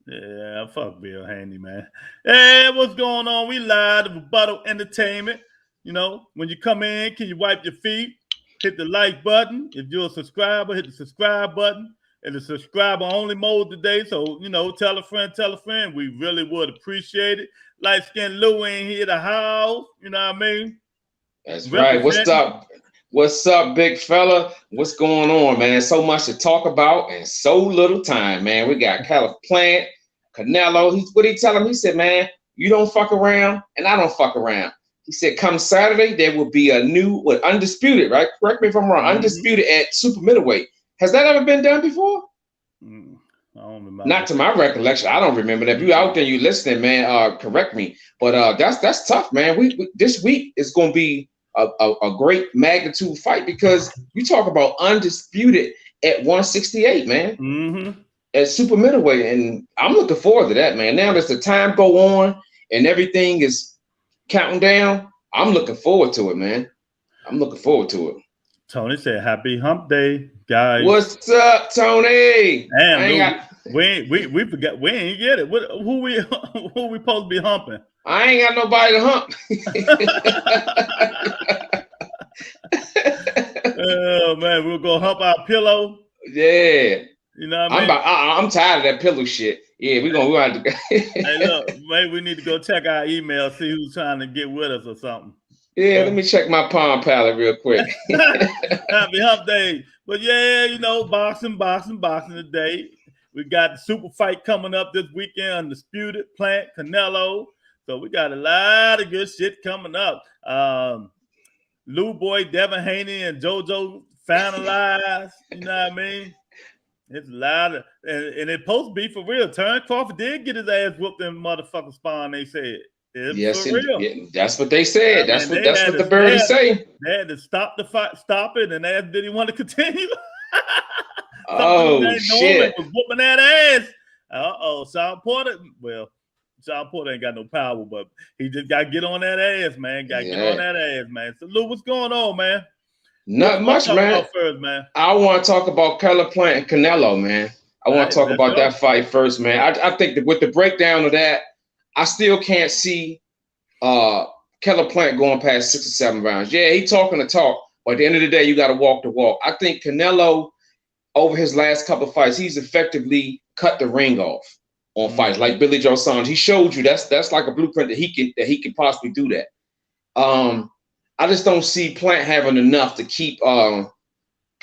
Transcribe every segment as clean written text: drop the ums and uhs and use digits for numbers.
Yeah, fuck Bill Haney, man. Hey, what's going on? We live to Rebuttal Entertainment. You know, when you come in, can you wipe your feet? Hit the like button. If you're a subscriber, hit the subscribe button. And the subscriber only mode today. So, you know, tell a friend, tell a friend. We really would appreciate it. Light skinned Lou in here, the house. You know what I mean? That's right. What's Representing. up? What's up, big fella? What's going on, man? So much to talk about and so little time, man. We got Plant, Canelo. What he tell him? He said, man, you don't fuck around and I don't fuck around. He said, come Saturday, there will be a new, undisputed, right? Correct me if I'm wrong. Mm-hmm. Undisputed at super middleweight. Has that ever been done before? I don't remember. Not to my recollection. I don't remember that. If you out there, you listening, man, correct me. But that's tough, man. We this week is going to be a great magnitude fight because you talk about undisputed at 168, man, at super middleweight, and I'm looking forward to that, man. Now that the time go on and everything is counting down, I'm looking forward to it, man. I'm looking forward to it. Tony said, "Happy Hump Day, guys." What's up, Tony? Damn, Lou, we forgot. We ain't get it. Who we supposed to be humping? I ain't got nobody to hump. Oh man, we'll go hump our pillow. Yeah, you know what I mean. I'm tired of that pillow shit. Yeah, we're gonna have to. Hey, look, maybe we need to go check our email, see who's trying to get with us or something. Yeah, let me check my Palm Pilot real quick. Happy Hump Day. But yeah, you know, boxing today. We got the super fight coming up this weekend, Undisputed, Plant, Canelo. So we got a lot of good shit coming up. Lou Boy, Devin Haney, and JoJo finalized. You know what I mean? It's a lot of, and it's supposed to be for real. Terrence Crawford did get his ass whooped in motherfucking spawn, they said. Yes, that's what they said. That's what the birdies say. They had to stop the fight, stop it, and ask did he want to continue. Oh shit! Was whooping that ass. Sean Porter. Well, Sean Porter ain't got no power, but he just got to get on that ass, man. Got to get on that ass, man. So, Lou, what's going on, man? Not much, man. First, man. I want to talk about Plant and Canelo, man. I want to talk about that fight first, man. I think that with the breakdown of that, I still can't see Plant going past 6 or 7 rounds. Yeah, he talking the talk, but at the end of the day, you got to walk the walk. I think Canelo, over his last couple of fights, he's effectively cut the ring off on fights like Billy Joe Saunders. He showed you that's like a blueprint that he can possibly do that. I just don't see Plant having enough to keep Canelo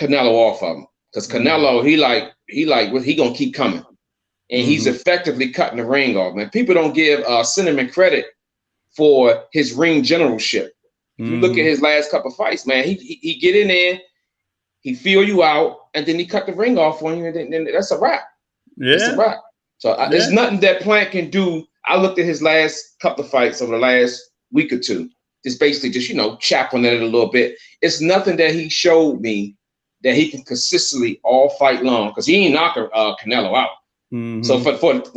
off of him because Canelo he gonna keep coming, and he's effectively cutting the ring off. Man, people don't give Cinnamon credit for his ring generalship. If you look at his last couple of fights, man, he get in there, he feel you out, and then he cut the ring off on you, and then that's a wrap. Yeah, it's a wrap. So there's nothing that Plant can do. I looked at his last couple of fights over the last week or two. Just basically just chap on it a little bit. It's nothing that he showed me that he can consistently all fight long because he ain't knocking Canelo out. So for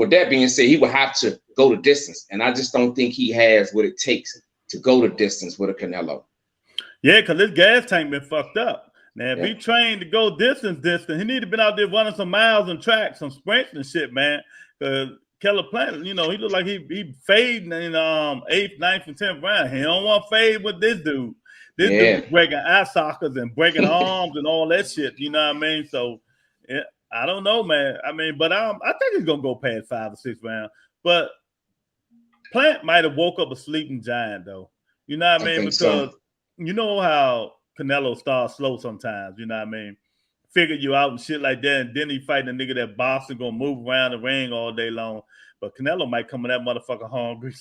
that being said, he would have to go the distance, and I just don't think he has what it takes to go the distance with a Canelo. Yeah, because his gas tank been fucked up. Now, if he trained to go distance, he need to been out there running some miles and tracks, some sprints and shit, man. Because Plant, he looked like he fading in 8th, 9th, and 10th round. He don't want to fade with this dude. This dude breaking eye sockets and breaking arms and all that shit. You know what I mean? So, I don't know, man. I mean, but I think he's gonna go past 5 or 6 rounds. But Plant might have woke up a sleeping giant, though. You know what I mean? Because you know how Canelo starts slow sometimes. You know what I mean? Figure you out and shit like that, and then he fighting a nigga that boxing gonna move around the ring all day long. But Canelo might come in that motherfucker hungry,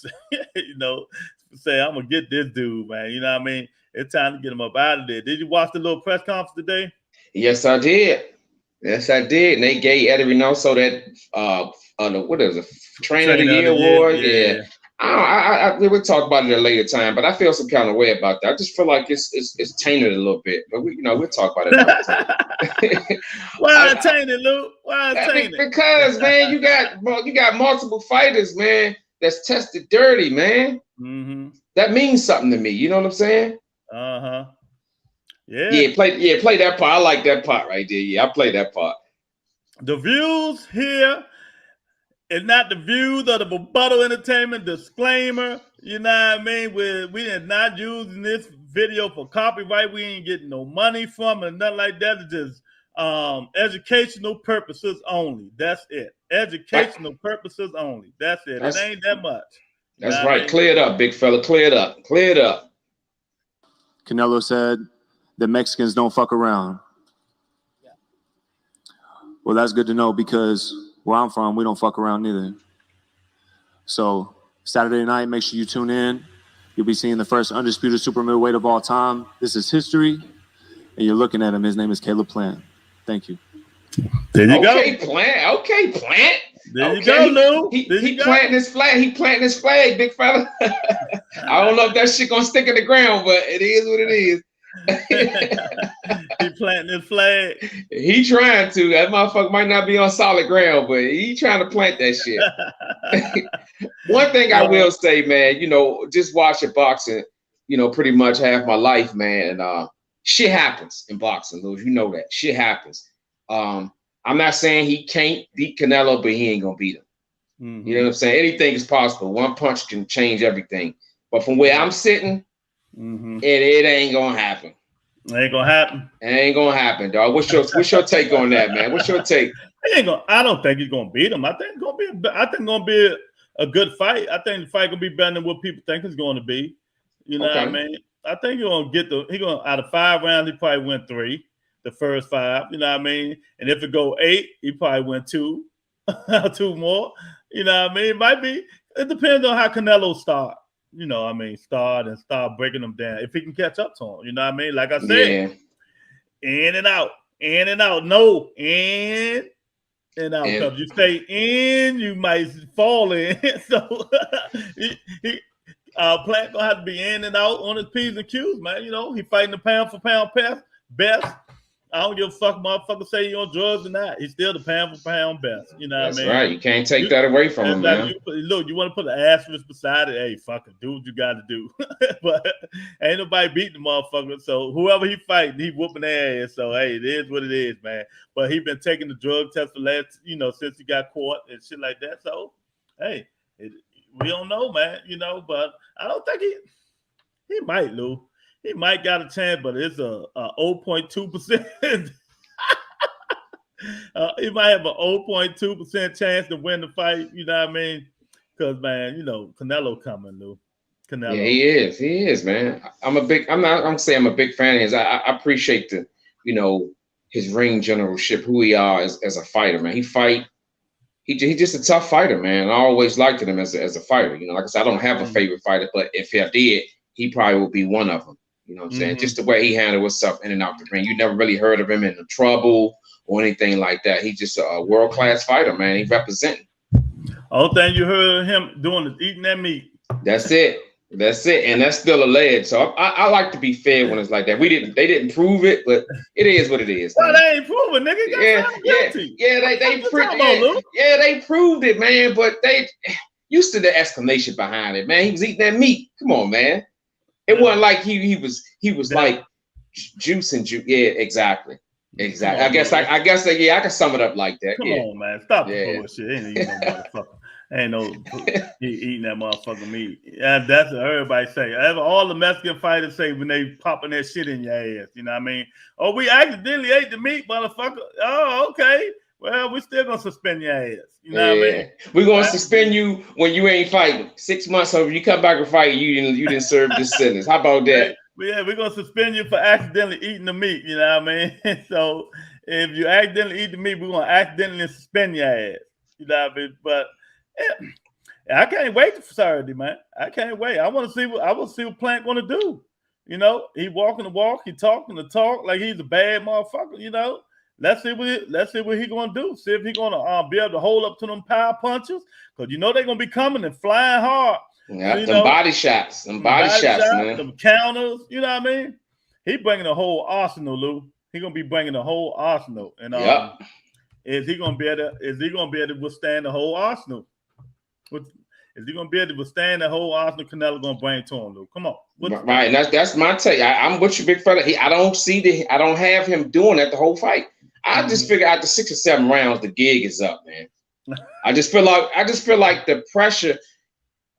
say I'm gonna get this dude, man. You know what I mean? It's time to get him up out of there. Did you watch the little press conference today? Yes, I did. And they gave Eddie Reynoso that what is it, Trainer of the Year award? Yeah. We will talk about it at a later time, but I feel some kind of way about that. I just feel like it's tainted a little bit, but we'll talk about it another time. Why tainted, Lou? Why tainted? Because man, you got multiple fighters, man, that's tested dirty, man. That means something to me. You know what I'm saying? Yeah. Play that part. I like that part right there. Yeah, I play that part. The views here It's not the views of the Rebuttal Entertainment disclaimer. You know what I mean? We are not using this video for copyright. We ain't getting no money from it, nothing like that. It's just educational purposes only. That's it. Educational purposes only. That's it. It ain't that much. That's right. Clear it up, big fella. Clear it up. Clear it up. Canelo said that Mexicans don't fuck around. Yeah. Well, that's good to know because where I'm from, we don't fuck around neither. So Saturday night, make sure you tune in. You'll be seeing the first undisputed super middleweight of all time. This is history, and you're looking at him. His name is Caleb Plant. Thank you. There you go. Plant. Okay, Plant. There you go, Lou. He planting his flag. He planting his flag, big fella. I don't know if that shit gonna stick in the ground, but it is what it is. He planting his flag. He trying to. That motherfucker might not be on solid ground, but he trying to plant that shit. One thing I will say, man, you know, just watching boxing, you know, pretty much half my life, man. Shit happens in boxing, Lou. You know that. Shit happens. I'm not saying he can't beat Canelo, but he ain't gonna beat him. Mm-hmm. You know what I'm saying? Anything is possible. One punch can change everything. But from where I'm sitting, it ain't gonna happen. It ain't gonna happen. It ain't gonna happen, dog. What's your take on that, man? What's your take? I don't think he's gonna beat him. I think it's gonna be a good fight. I think the fight gonna be better than what people think it's going to be. You know what I mean? I think he's gonna out of 5 rounds, he probably win 3. The first 5, you know what I mean? And if it go 8, he probably win 2, 2 more. You know what I mean? It might be. It depends on how Canelo start. You know what I mean? Start breaking them down. If he can catch up to him, you know what I mean? Like I said, in and out, no, in and out. Because you stay in, you might fall in. So Plant gonna have to be in and out on his P's and Q's, man. You know, he fighting the pound for pound best. I don't give a fuck, motherfucker, say you on drugs or not. He's still the pound for pound best. You know what I mean? That's right. You can't take that away from him, man. Look, you want to put an asterisk beside it? Hey, fucking do what you got to do. But ain't nobody beating the motherfucker. So whoever he fighting, he whooping their ass. So, hey, it is what it is, man. But he been taking the drug test for since he got caught and shit like that. So, hey, we don't know, man, you know. But I don't think he might, Lou. He might got a chance, but it's a 0.2%. He might have a 0.2% chance to win the fight. You know what I mean? Because, man, you know, Canelo coming, Lou. Canelo. Yeah, he is, man. I'm a big fan of his. I appreciate his ring generalship, who he are as a fighter, man. He's just a tough fighter, man. I always liked him as a fighter. You know, like I said, I don't have a favorite fighter, but if I did, he probably would be one of them. You know what I'm saying? Just the way he handled himself in and out the ring. You never really heard of him in trouble or anything like that. He's just a world-class fighter, man. He representing. All thing you heard of him doing is eating that meat. That's it. And that's still alleged. So I like to be fair when it's like that. They didn't prove it, but it is what it is. Well, they ain't proven, nigga. They proved it, man. But they used to the explanation behind it, man. He was eating that meat. Come on, man. It wasn't like he was like juicing. Yeah, exactly. I guess I can sum it up like that. Come on, man. Stop the bullshit. Ain't even no motherfucker. Ain't no eating that motherfucker meat. Yeah, that's what everybody say. All the Mexican fighters say when they popping that shit in your ass. You know what I mean? Oh, we accidentally ate the meat, motherfucker. Oh, okay. Well, we still gonna suspend your ass. You know what I mean? We're gonna suspend you when you ain't fighting. 6 months over, you come back and fight, you didn't serve this sentence. How about that? Yeah, we're gonna suspend you for accidentally eating the meat. You know what I mean? So if you accidentally eat the meat, we're gonna accidentally suspend your ass. You know what I mean? But I can't wait for Saturday, man. I can't wait. I want to see what Plant gonna do. You know, he walking the walk, he talking the talk like he's a bad motherfucker. You know. Let's see what he gonna do. See if he gonna be able to hold up to them power punches, because you know they're gonna be coming and flying hard. Yeah, them body shots, man. Them counters. You know what I mean? He bringing the whole arsenal, Lou. He gonna be bringing the whole arsenal. And is he gonna be able to withstand the whole arsenal? Is he gonna be able to withstand the whole arsenal Canelo gonna bring to him, Lou? Come on. Right, that's my take. I'm with you, big fella. I don't have him doing that the whole fight. I just figure after 6 or 7 rounds, the gig is up, man. I just feel like the pressure.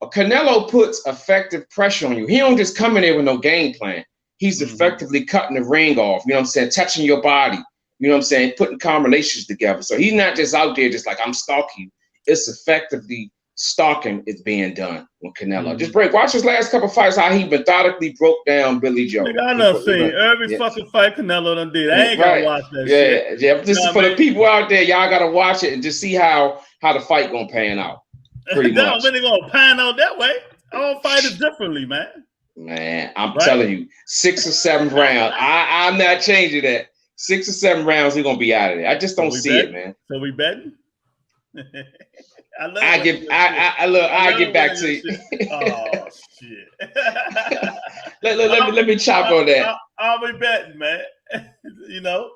Canelo puts effective pressure on you. He don't just come in there with no game plan. He's effectively cutting the ring off. You know what I'm saying? Touching your body. You know what I'm saying? Putting combinations together. So he's not just out there just like I'm stalking you. It's effectively stalking is being done with Canelo. Just watch his last couple fights, how he methodically broke down Billy Joe. Nigga, I done seen every fucking fight Canelo done did. I ain't gotta watch that shit. Yeah. This is for the people out there. Y'all gotta watch it and just see how the fight gonna pan out. Pretty much. Really gonna pan out that way. All fighters differently, man. Man, I'm telling you, 6 or 7 rounds. I'm not changing that. 6 or 7 rounds, we're gonna be out of there. I just don't see it, man. So we betting? I get back to you. Oh shit. let me chop on that. I'll be betting, man. You know,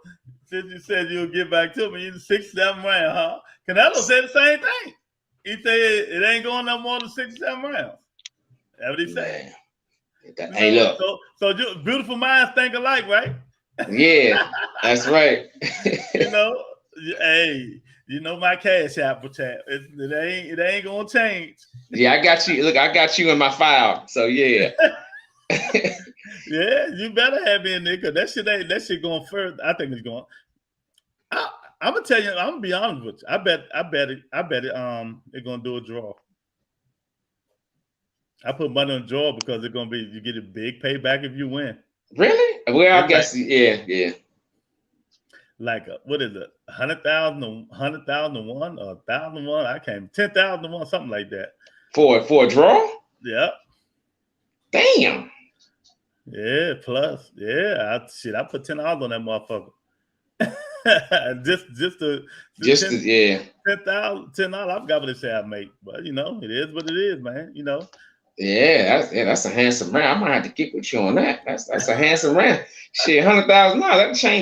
since you said you'll get back to me, 6, 7 rounds, huh? Canelo said the same thing. He said it ain't going no more than 6, 7 rounds. That's what he said. Hey, look. So beautiful minds think alike, right? Yeah, that's right. You know, hey, you know my cash apple chat. It ain't gonna change. Yeah, I got you. Look, I got you in my file. So yeah. Yeah, you better have me in there because that shit going further. I think it's going. I'm gonna tell you. I'm gonna be honest with you. I bet it. They're gonna do a draw. I put money on draw because it's gonna be you get a big payback if you win. Really? Well, I guess yeah. Like what is it? 100,000 to 100,001 or 1,001? I can't. 10,001, something like that. For a draw? Yeah. Damn. Yeah. Plus, yeah. I put $10 on that motherfucker. just to $10. I forgot what they say I make, but you know it is what it is, man. You know. Yeah, that's a handsome round. I might have to get with you on that. That's a handsome round. Shit, $100,000.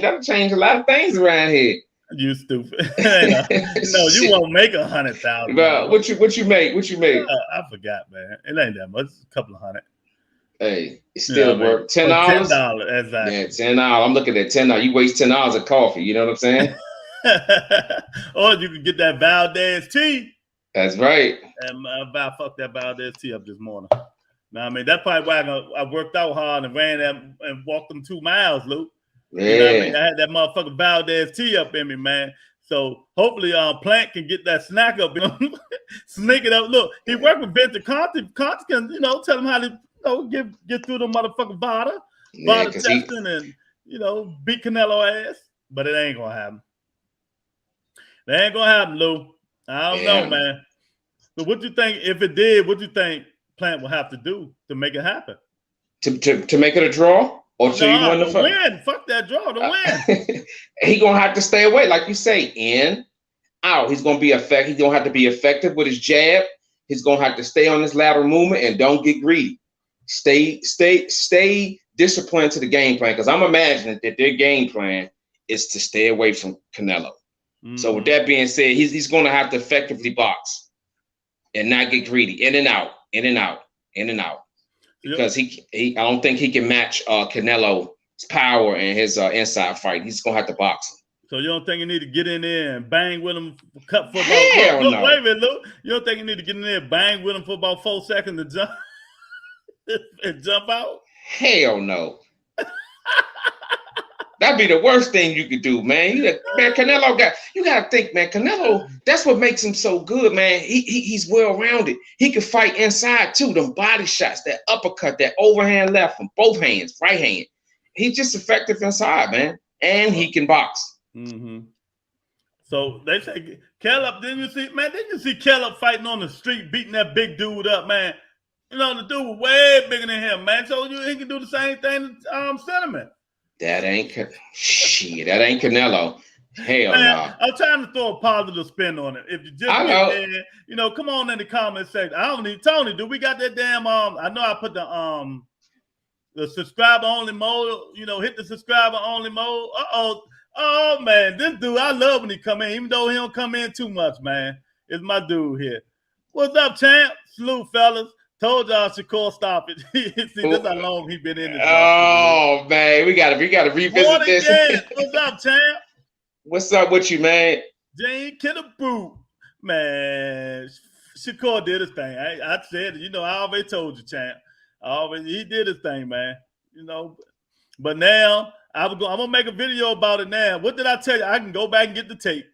That'll change a lot of things around here. You stupid. No, you won't make 100,000. Well, what you make? I forgot, man. It ain't that much. It's a couple of hundred. Hey, it still work. $10. $10, exactly. Yeah, $10. I'm looking at $10. You waste $10 of coffee. You know what I'm saying? Or you can get that Valdez tea. That's right. And I fucked that Valdez tea up this morning. Now, I mean, that's probably why I worked out hard and ran that and walked them 2 miles, Luke. Yeah. You know what I mean? I had that motherfucking Valdez tea up in me, man. So hopefully Plant can get that snack up, you know, sneak it up. Look, he worked with Victor Conte. Conte can, you know, tell him how to get through the motherfucking Vada testing and, you know, beat Canelo ass. But it ain't gonna happen. It ain't gonna happen, Lou. I don't know, man. But what you think, if it did, what you think Plant will have to do to make it happen? To make it a draw? Or to win. Fuck that draw, to win. He gonna have to stay away, like you say, in, out. He's gonna be effective. He's gonna have to be effective with his jab. He's gonna have to stay on his lateral movement and don't get greedy. Stay disciplined to the game plan, because I'm imagining that their game plan is to stay away from Canelo. So with that being said, he's going to have to effectively box and not get greedy, in and out, because I don't think he can match Canelo's power and his inside fight. He's going to have to box him. So you don't think you need to get in there and bang with him, cut for about? No. Wait a minute, Luke. You don't think you need to get in there and bang with him for about 4 seconds to jump and jump out? Hell no. That'd be the worst thing you could do, man. Canelo you gotta think, man. Canelo, that's what makes him so good, man. He's well-rounded. He can fight inside too. Them body shots, that uppercut, that overhand left from both hands, right hand. He's just effective inside, man. And he can box. Mm-hmm. So they say Caleb, didn't you see Caleb fighting on the street, beating that big dude up, man? You know, the dude was way bigger than him, man. So he can do the same thing to Cinnamon. That ain't Canelo. Hell no. I'm trying to throw a positive spin on it. If you just get there, you know, come on in the comment section. I don't need Tony. Do we got that damn I know I put the subscriber only mode, you know, hit the subscriber only mode. Oh man, this dude, I love when he come in, even though he don't come in too much, man. It's my dude here. What's up, champ? Salute, fellas. Told y'all Shakur stop it. See, this how long he been in this. Oh man, we gotta revisit this. What's up, champ? What's up with you, man? Jane Kidaboo. Man, Shakur did his thing. I said, you know, I always told you, champ. He did his thing, man. You know, but now I'm gonna make a video about it now. What did I tell you? I can go back and get the tape.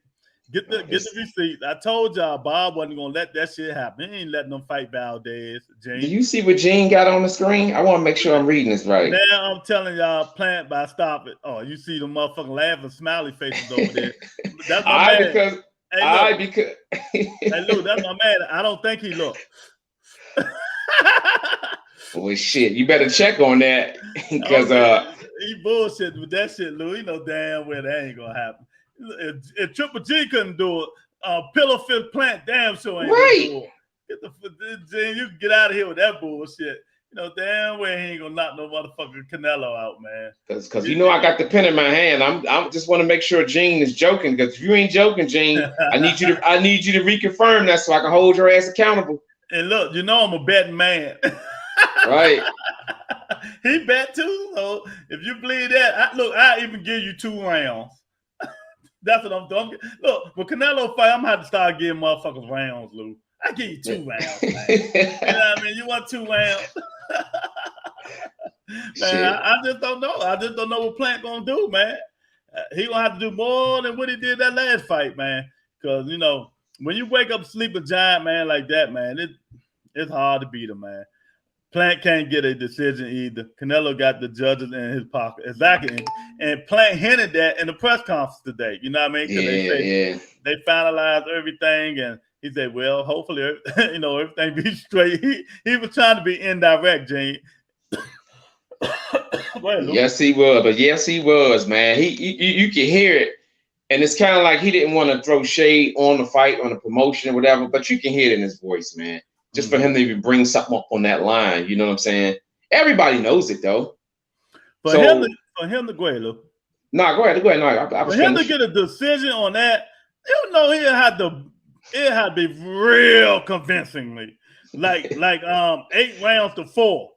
Get the receipts. I told y'all Bob wasn't gonna let that shit happen. He ain't letting them fight Valdez. James. Do you see what Gene got on the screen? I want to make sure I'm reading this right. Now I'm telling y'all, plant by stop it. Oh, you see the motherfucking laughing, smiley faces over there. That's my man. Because hey, Lou, that's my man. I don't think he looked. Well, shit, you better check on that because he bullshit with that shit, Lou. You know damn well that ain't gonna happen. If Triple G couldn't do it, Pillow Fifth Plant damn sure ain't gonna do it. You can get out of here with that bullshit. You know damn well he ain't gonna knock no motherfucking Canelo out, man. Because you know I got the pen in my hand. I'm just want to make sure Gene is joking. Because if you ain't joking, Gene, I need you to reconfirm that so I can hold your ass accountable. And look, you know I'm a betting man. Right. He bet too. So if you believe that, I even give you 2 rounds. That's what I'm doing. Look, with Canelo fight, I'm gonna have to start giving motherfuckers rounds, Lou. I give you 2 rounds, man. You know what I mean? You want 2 rounds? Man, I just don't know. I just don't know what Plant gonna do, man. He gonna have to do more than what he did that last fight, man. Because you know, when you wake up sleeping giant man like that, man, it's hard to beat him, man. Plant can't get a decision either. Canelo got the judges in his pocket. Exactly. And Plant hinted that in the press conference today. You know what I mean? Because they finalized everything and he said, well, hopefully, you know, everything be straight. He was trying to be indirect, Gene. Yes, he was. But yes, he was, man. You can hear it. And it's kind of like he didn't want to throw shade on the fight, on the promotion or whatever, but you can hear it in his voice, man. Just for him to even bring something up on that line, you know what I'm saying? Everybody knows it though. For him to go ahead, Lou. No, go ahead. No, I was for him to get a decision on that, you know, it had to be real convincingly, like 8 rounds to 4,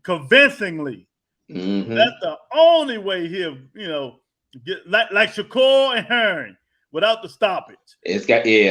convincingly. Mm-hmm. That's the only way he'll, you know, get like Shakur and Hearn without the stoppage. It's got to be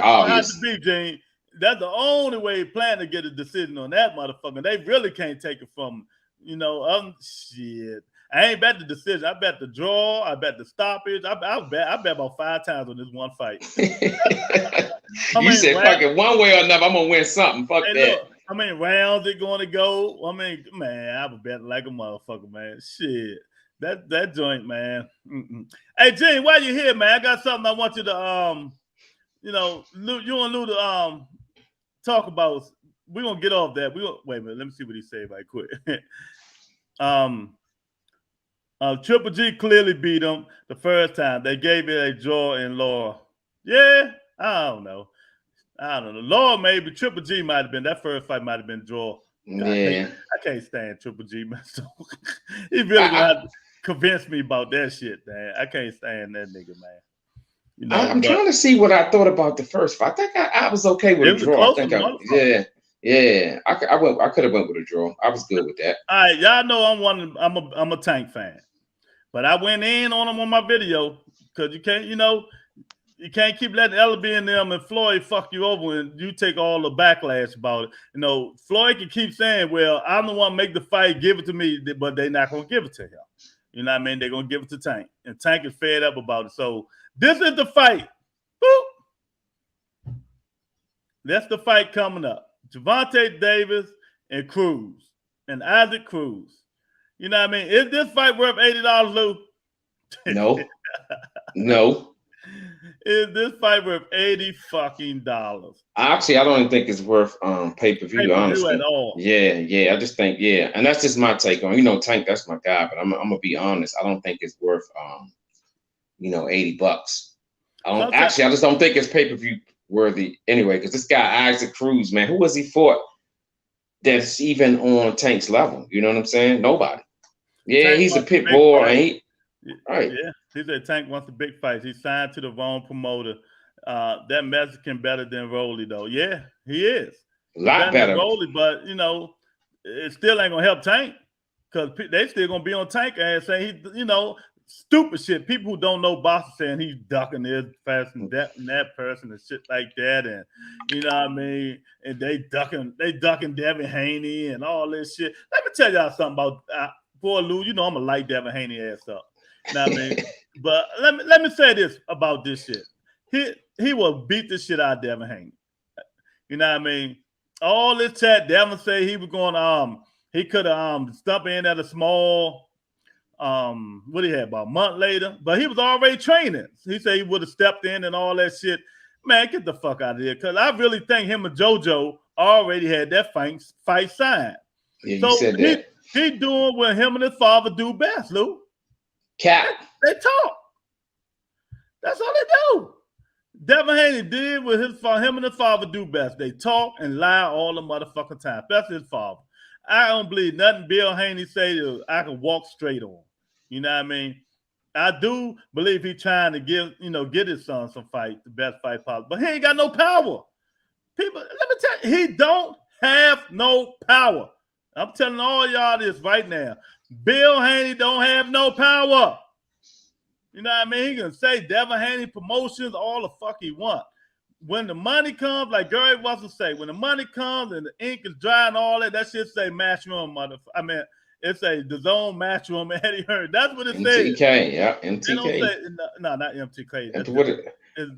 obvious. To be, Gene. That's the only way he planned to get a decision on that motherfucker. They really can't take it from him. You know, shit. I ain't bet the decision. I bet the draw. I bet the stoppage. I bet about 5 times on this one fight. You said fuck it one way or another. I'm gonna win something. Fuck that. Look, how many rounds it going to go? I mean, man, I would bet like a motherfucker, man. Shit, that joint, man. Mm-mm. Hey, Gene, while you here, man, I got something I want you to you know, you and Lou to talk about. We're gonna get off that. Wait a minute, let me see what he said right quick. Triple G clearly beat him the first time. They gave it a draw in law. Yeah, I don't know. Law maybe Triple G might have been that first fight might have been draw. Yeah, I can't stand Triple G, man. So he really gonna have to convince me about that shit, man. I can't stand that nigga, man. You know, I'm trying to see what I thought about the first fight. I think I was okay with a draw. I could have went with a draw. I was good with that. All right, y'all know I'm a Tank fan, but I went in on him on my video because you can't keep letting Ella be in them and Floyd fuck you over and you take all the backlash about it. You know, Floyd can keep saying, "Well, I'm the one to make the fight, give it to me," but they're not gonna give it to him. You know what I mean? They're gonna give it to Tank, and Tank is fed up about it. So this is the fight. Boop. That's the fight coming up. Gervonta Davis and Cruz and Isaac Cruz. You know what I mean? Is this fight worth $80, Lou? No. No. Is this fight worth $80 Actually, I don't even think it's worth pay-per-view, honestly. at all. Yeah. I just think, and that's just my take on. You know, Tank, that's my guy, but I'm gonna be honest. I don't think it's worth $80. I just don't think it's pay-per-view worthy anyway, because this guy Isaac Cruz, man, who has he fought that's even on Tank's level? You know what I'm saying? Nobody. Yeah, Tank he's a pit bull, and right. Yeah, he said Tank wants the big fights. He signed to the wrong promoter. That Mexican better than Rolly, though. Yeah, he is. A lot better than Rolly, but you know, it still ain't gonna help Tank because they still gonna be on Tank and say stupid shit. People who don't know boxing saying he's ducking this person, that person, and shit like that, and you know what I mean. And they ducking Devin Haney and all this shit. Let me tell y'all something about boy Lou. You know I'm gonna light Devin Haney ass up. You know what I mean? But let me say this about this shit. He will beat the shit out of Devin Haney. You know what I mean? All this chat, Devin say he was going he could have stumped in at a small what he had about a month later, but he was already training. He said he would have stepped in and all that shit. Man, get the fuck out of here. Cause I really think him and JoJo already had that fight signed. Yeah, so you said that. He doing what him and his father do best, Lou. Cat. They talk. That's all they do. Devin Haney did what him and his father do best. They talk and lie all the motherfucking time. That's his father. I don't believe nothing Bill Haney say I can walk straight on. You know what I mean? I do believe he's trying to get his son some fight, the best fight possible. But he ain't got no power. People, let me tell you, he don't have no power. I'm telling all y'all this right now. Bill Haney don't have no power. You know what I mean? He can say Devin Haney promotions all the fuck he want. When the money comes, like Gary Russell say, when the money comes and the ink is dry and all that shit say Matchroom, motherfucker. I mean, it say the zone Matchroom Eddie Hearn. That's what it says. MTK, yeah, MTK. They don't say, no, not MTK. It's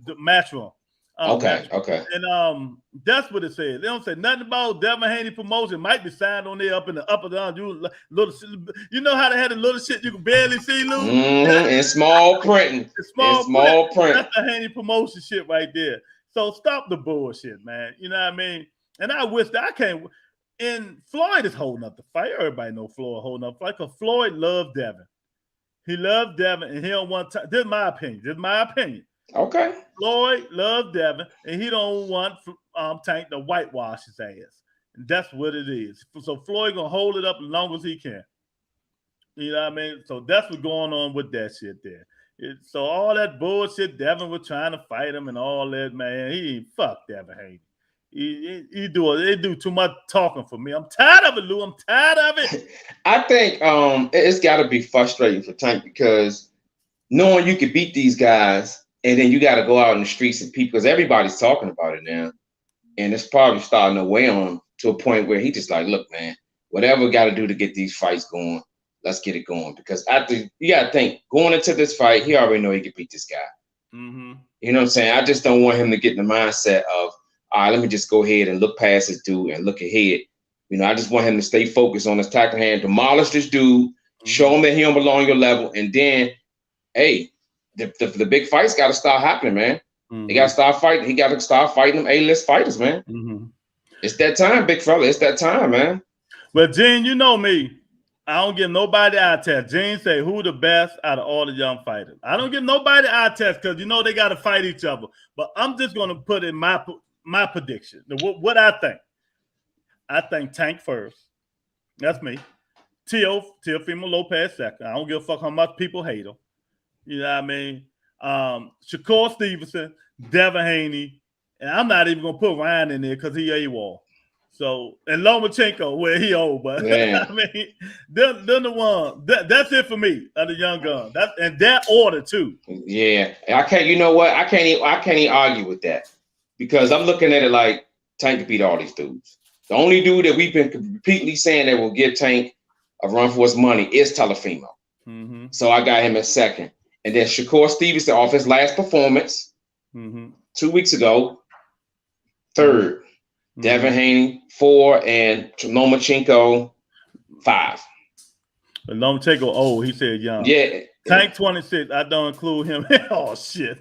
the Matchroom. Okay. And that's what it says. They don't say nothing about Devin Haney promotion. Might be signed on there up in the upper down. You know how they had the little shit you can barely see, Lou? In small printing. Small print. That's the Haney promotion shit right there. So stop the bullshit, man. You know what I mean? And I wish that I can't. And Floyd is holding up the fight. Everybody know Floyd holding up the fight because Floyd loved Devin. He loved Devin, and he don't want to. This is my opinion. Okay. Floyd loved Devin, and he don't want Tank to whitewash his ass. And that's what it is. So Floyd gonna hold it up as long as he can. You know what I mean? So that's what's going on with that shit there. So all that bullshit, Devin was trying to fight him and all that, man. He ain't fuck Devin Haney. They do too much talking for me. I'm tired of it, Lou. I'm tired of it. I think it's got to be frustrating for Tank because knowing you could beat these guys and then you got to go out in the streets and people, because everybody's talking about it now, and it's probably starting to weigh on to a point where he just like, look, man, whatever got to do to get these fights going, let's get it going. Because you got to think, going into this fight, he already know he could beat this guy. Mm-hmm. You know what I'm saying? I just don't want him to get in the mindset of, all right, let me just go ahead and look past this dude and look ahead. You know, I just want him to stay focused on his tackle hand, demolish this dude, show him that he don't belong on your level, and then, hey, the big fights got to start happening, man. They got to start fighting. He got to start fighting them A-list fighters, man. It's that time, big fella. It's that time, man. But Gene, you know me. I don't give nobody eye test. Gene say who the best out of all the young fighters. I don't give nobody eye test because you know they got to fight each other. But I'm just going to put in my prediction. What I think. I think Tank first. That's me. Teofimo Lopez second. I don't give a fuck how much people hate him. You know what I mean? Shakur Stevenson, Devin Haney, and I'm not even gonna put Ryan in there because he AWOL. So and Lomachenko, where he old, but I mean, they're the one. That's it for me. Of the young gun. And that order too. Yeah, I can't. You know what? I can't even argue with that because I'm looking at it like Tank can beat all these dudes. The only dude that we've been repeatedly saying that will give Tank a run for his money is Teofimo. So I got him at second. And then Shakur Stevenson off his last performance 2 weeks ago, third. Devin Haney, 4, and Lomachenko, 5. Lomachenko old, he said young. Yeah. Tank 26, I don't include him. Oh, shit.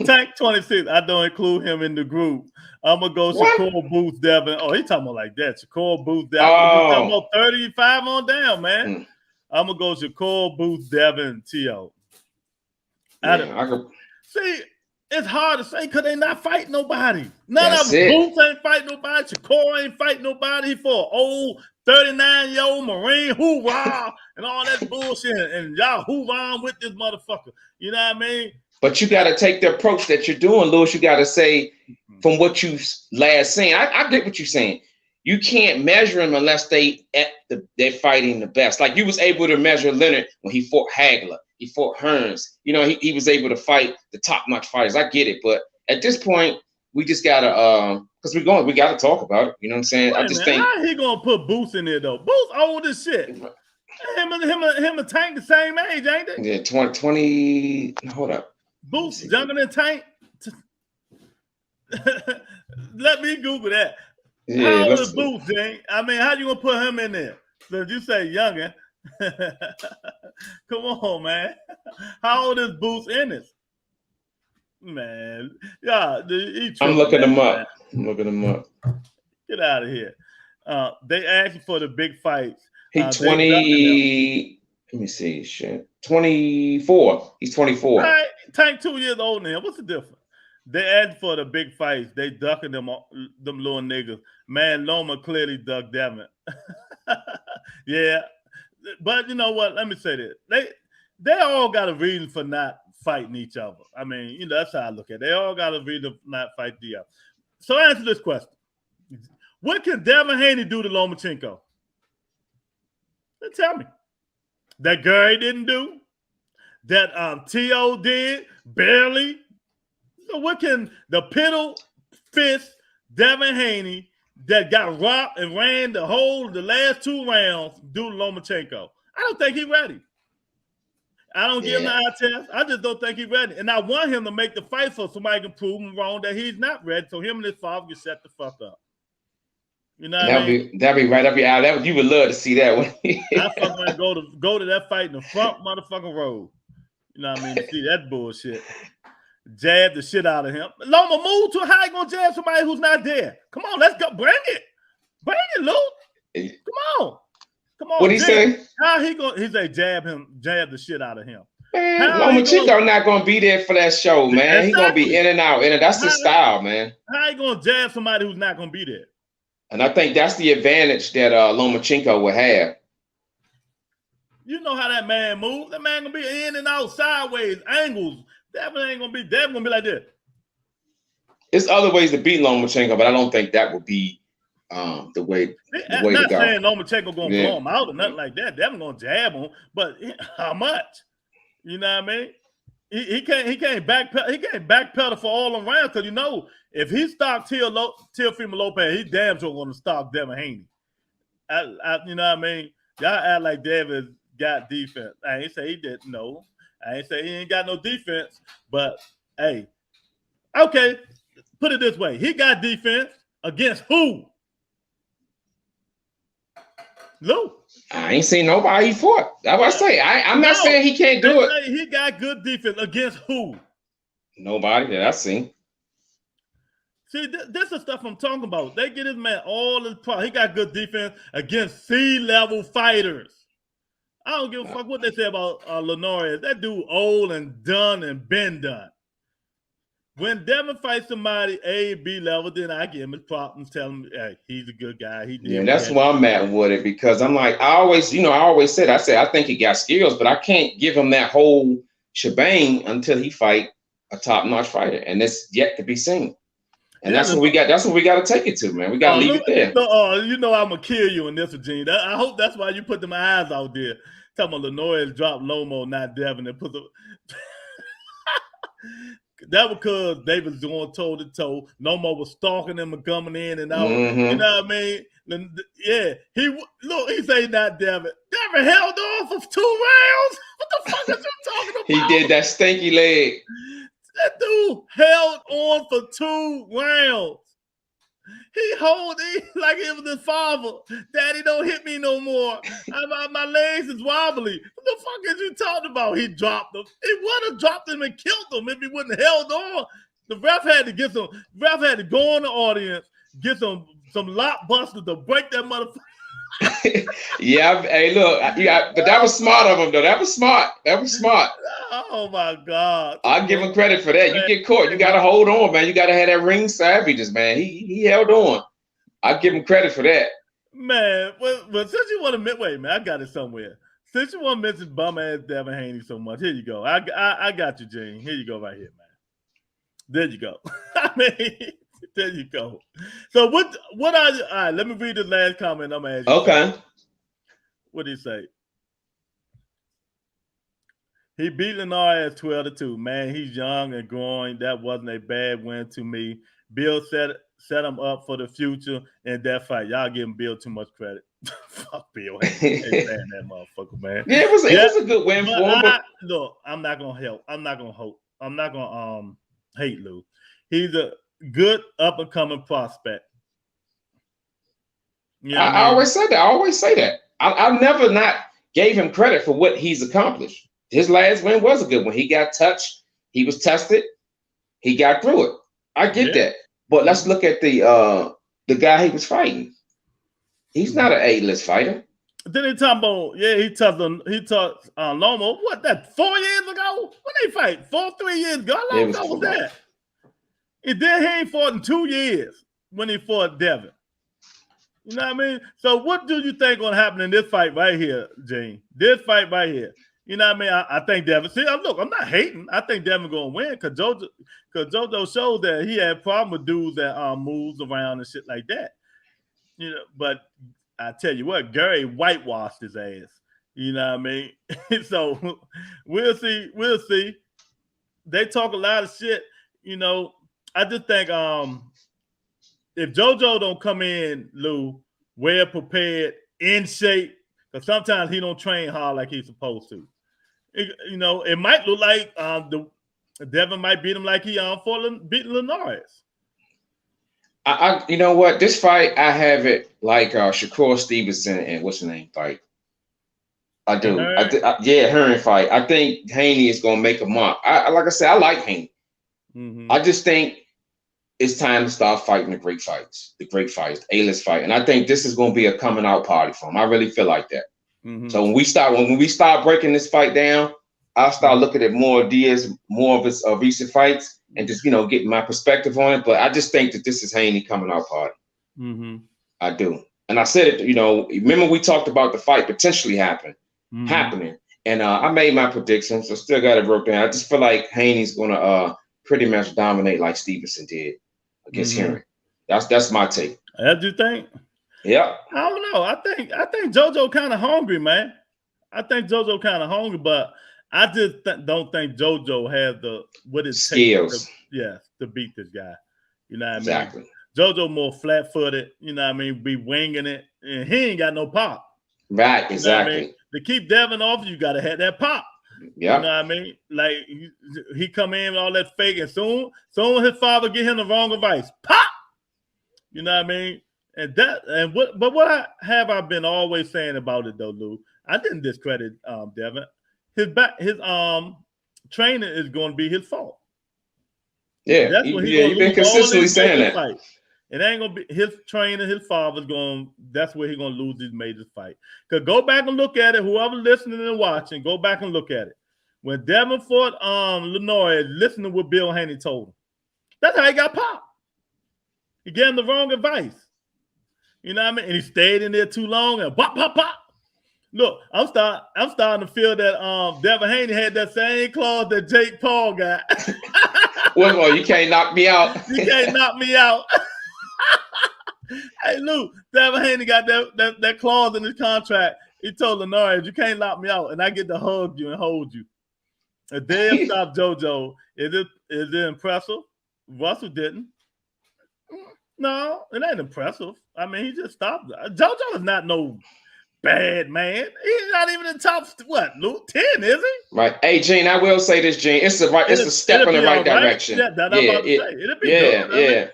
Tank 26, I don't include him in the group. I'm going to go Shakur Booth, Devin. Oh, he talking about like that. Shakur Booth, Devin. He's talking about 35 on down, man. I'm going to go Shakur Booth, Devin, T.O. See, it's hard to say because they not fighting nobody. None of them. Booth ain't fighting nobody. Shakur ain't fighting nobody. He for an old 39-year-old Marine hoorah and all that bullshit. And y'all hoorah with this motherfucker. You know what I mean? But you got to take the approach that you're doing, Lewis. You got to say from what you last seen. I get what you're saying. You can't measure them unless they're fighting the best. Like you was able to measure Leonard when he fought Hagler. He fought Hearns. You know, he was able to fight the top-notch fighters. I get it, but at this point, we just gotta because we gotta talk about it. You know what I'm saying? I just think how he gonna put Boots in there though? Boots old as shit. Him and Tank the same age, ain't they? Yeah, 20. Hold up. Boots younger than Tank. Let me Google that. Yeah, how old is Boots, Jane? I mean, how you gonna put him in there? So you say younger. Come on, man. How old is Boots Ennis? Man, yeah, I'm looking him up. I'm looking him up. Get out of here. They asked for the big fights. He 20. Let me see. Shit, 24. He's 24. Right, Tank 2 years old now. What's the difference? They asked for the big fights. They ducking them little niggas. Man, Loma clearly ducked Devin. Yeah, but you know what? Let me say this. They all got a reason for not fighting each other. I mean, you know, that's how I look at it. They all got a reason for not fighting each other. So answer this question. What can Devin Haney do to Lomachenko? Tell me. That Gary didn't do? That T.O. did? Barely? So what can the piddle fist Devin Haney that got rocked and ran the last 2 rounds do to Lomachenko? I don't think he's ready. I don't give him the eye test. I just don't think he's ready. And I want him to make the fight so somebody can prove him wrong that he's not ready. So him and his father can shut the fuck up. You know what I mean? That'd be right up your alley. You would love to see that one. I fucking go to that fight in the front motherfucking row. You know what I mean? To see that bullshit. Jab the shit out of him. Loma, move to how you gonna jab somebody who's not there? Come on, let's go. Bring it. Bring it, Lou. Come on. What'd he say? How he gonna? He say jab the shit out of him. Man, Lomachenko not gonna be there for that show, man. Exactly. He's gonna be in and out, and that's his style, man. How you gonna jab somebody who's not gonna be there? And I think that's the advantage that Lomachenko will have. You know how that man moves. That man gonna be in and out, sideways, angles. Devin gonna be like this. There's other ways to beat Lomachenko, but I don't think that would be the way to go. I'm not saying Lomachenko gonna blow him out or nothing like that. Devin gonna jab him, but how much? You know what I mean? He can't backpedal for all them rounds because you know if he stopped Teofimo Lopez, he damn sure gonna stop Devin Haney. You know what I mean? Y'all act like Devin got defense. I ain't say he didn't. No, I ain't say he ain't got no defense. But hey, okay, put it this way: he got defense against who? Lou. I ain't seen nobody he fought. That's what I say. I'm not saying he can't do it. He got good defense against who? Nobody that I seen. See, this is stuff I'm talking about. They get his man all his problems. He got good defense against C-level fighters. I don't give a fuck what they say about Linares. That dude old and done and been done. When Devin fights somebody A, B level, then I give him his problems, tell him, hey, he's a good guy. That's why I'm at with it because I'm like, I always said, I think he got skills, but I can't give him that whole shebang until he fight a top-notch fighter, and it's yet to be seen. And that's what we got. That's what we got to take it to, man. We got to leave it there. You know I'm gonna kill you in this, Gene. I hope that's why you put them eyes out there. Talking about Linares dropped Lomo, not Devin, and put the. That was because they was going toe to toe. Lomo was stalking them and coming in and out. Mm-hmm. You know what I mean? Yeah. He say not Devin. Devin held on for 2 rounds. What the fuck is you talking about? He did that stinky leg. That dude held on for 2 rounds. He like it was his father. Daddy, don't hit me no more. My legs is wobbly. What the fuck is you talking about? He dropped him. He would have dropped him and killed him if he wouldn't have held on. The ref had to get some. Ref had to go in the audience, get some lock busters to break that motherfucker. Yeah, hey, look, but that was smart of him, though. That was smart. Oh my God! I'll give him credit for that. You get caught, you gotta hold on, man. You gotta have that ring savages, man. He held on. I give him credit for that, man. Well, since you want to wait, man, I got it somewhere. Since you want to mention bum ass Devin Haney so much, here you go. I got you, Gene. Here you go, right here, man. There you go. I mean. There you go. So what are you? All right, let me read the last comment. I'm asking. Okay. What did he say? He beat Linares 12-2. Man, he's young and growing. That wasn't a bad win to me. Bill set him up for the future in that fight. Y'all giving Bill too much credit. Fuck Bill. Ain't saying that motherfucker, man. Yeah, it was a good win for him. But look, I'm not gonna help. I'm not gonna hope. I'm not gonna hate Lou. He's a good up and coming prospect. You know I always said that. I always say that. I never not gave him credit for what he's accomplished. His last win was a good one. He got touched. He was tested. He got through it. I get that. But let's look at the guy he was fighting. He's not an A-list fighter. Then he talking about, he touched Lomo. What, that 4 years ago? When they fight? 3 years ago? How long ago was that? And then he ain't fought in 2 years when he fought Devin. You know what I mean? So what do you think gonna happen in this fight right here, Gene? This fight right here. You know what I mean? I think Devin. See, look, I'm not hating. I think Devin gonna win because JoJo showed that he had problem with dudes that moves around and shit like that. You know, but I tell you what, Gary whitewashed his ass. You know what I mean? So we'll see. We'll see. They talk a lot of shit. You know, I just think if JoJo don't come in, Lou, well prepared, in shape, because sometimes he don't train hard like he's supposed to. It might look like Devin might beat him like he beating Linares. You know what? This fight, I have it like Shakur Stevenson and what's his name fight. I do. Hearn fight. I think Haney is gonna make a mark. Like I said, I like Haney. I just think it's time to start fighting the great fights, the A-list fight. And I think this is gonna be a coming out party for him. I really feel like that. So when we start breaking this fight down, I'll start looking at more of his recent fights and just getting my perspective on it. But I just think that this is Haney coming out party. I do, and I said it. Remember we talked about the fight potentially happening, and I made my predictions. I still got it broke down. I just feel like Haney's gonna pretty much dominate like Stevenson did against Henry. That's my take. That you think? Yeah. I don't know. I think JoJo kind of hungry, man. I think JoJo kind of hungry, but I just don't think JoJo has what it skills. Takes to beat this guy. You know what exactly. I mean? JoJo more flat-footed. You know what I mean? Be winging it, and he ain't got no pop. Right. Exactly. You know what I mean? To keep Devin off, you gotta have that pop. Yeah. You know what I mean? Like he come in with all that fake, and soon his father get him the wrong advice. Pop. You know what I mean? What have I been always saying about it though, Lou? I didn't discredit Devin. His training is going to be his fault. Yeah, that's what he's been consistently saying that. Fights. It ain't gonna be his training. His father's going. That's where he's gonna lose these major fights. Cause go back and look at it. Whoever listening and watching, go back and look at it. When Devin fought Linares, listen to what Bill Haney told him. That's how he got popped. He gave him the wrong advice. You know what I mean? And he stayed in there too long and pop, pop, pop. Look, I'm starting to feel that Devin Haney had that same clause that Jake Paul got. Well, you can't knock me out. You can't knock me out. Hey, Lou, Devin Haney got that clause in his contract. He told Linares, you can't knock me out, and I get to hug you and hold you. A damn stop JoJo. Is it impressive? Russell didn't. No, it ain't impressive. I mean, he just stopped. JoJo is not no bad man. He's not even in the top, Luke 10, is he? Right. Hey, Gene, I will say this, Gene. It's a step in the right direction. Yeah, that's what I'm about to say. It'll be good. Yeah.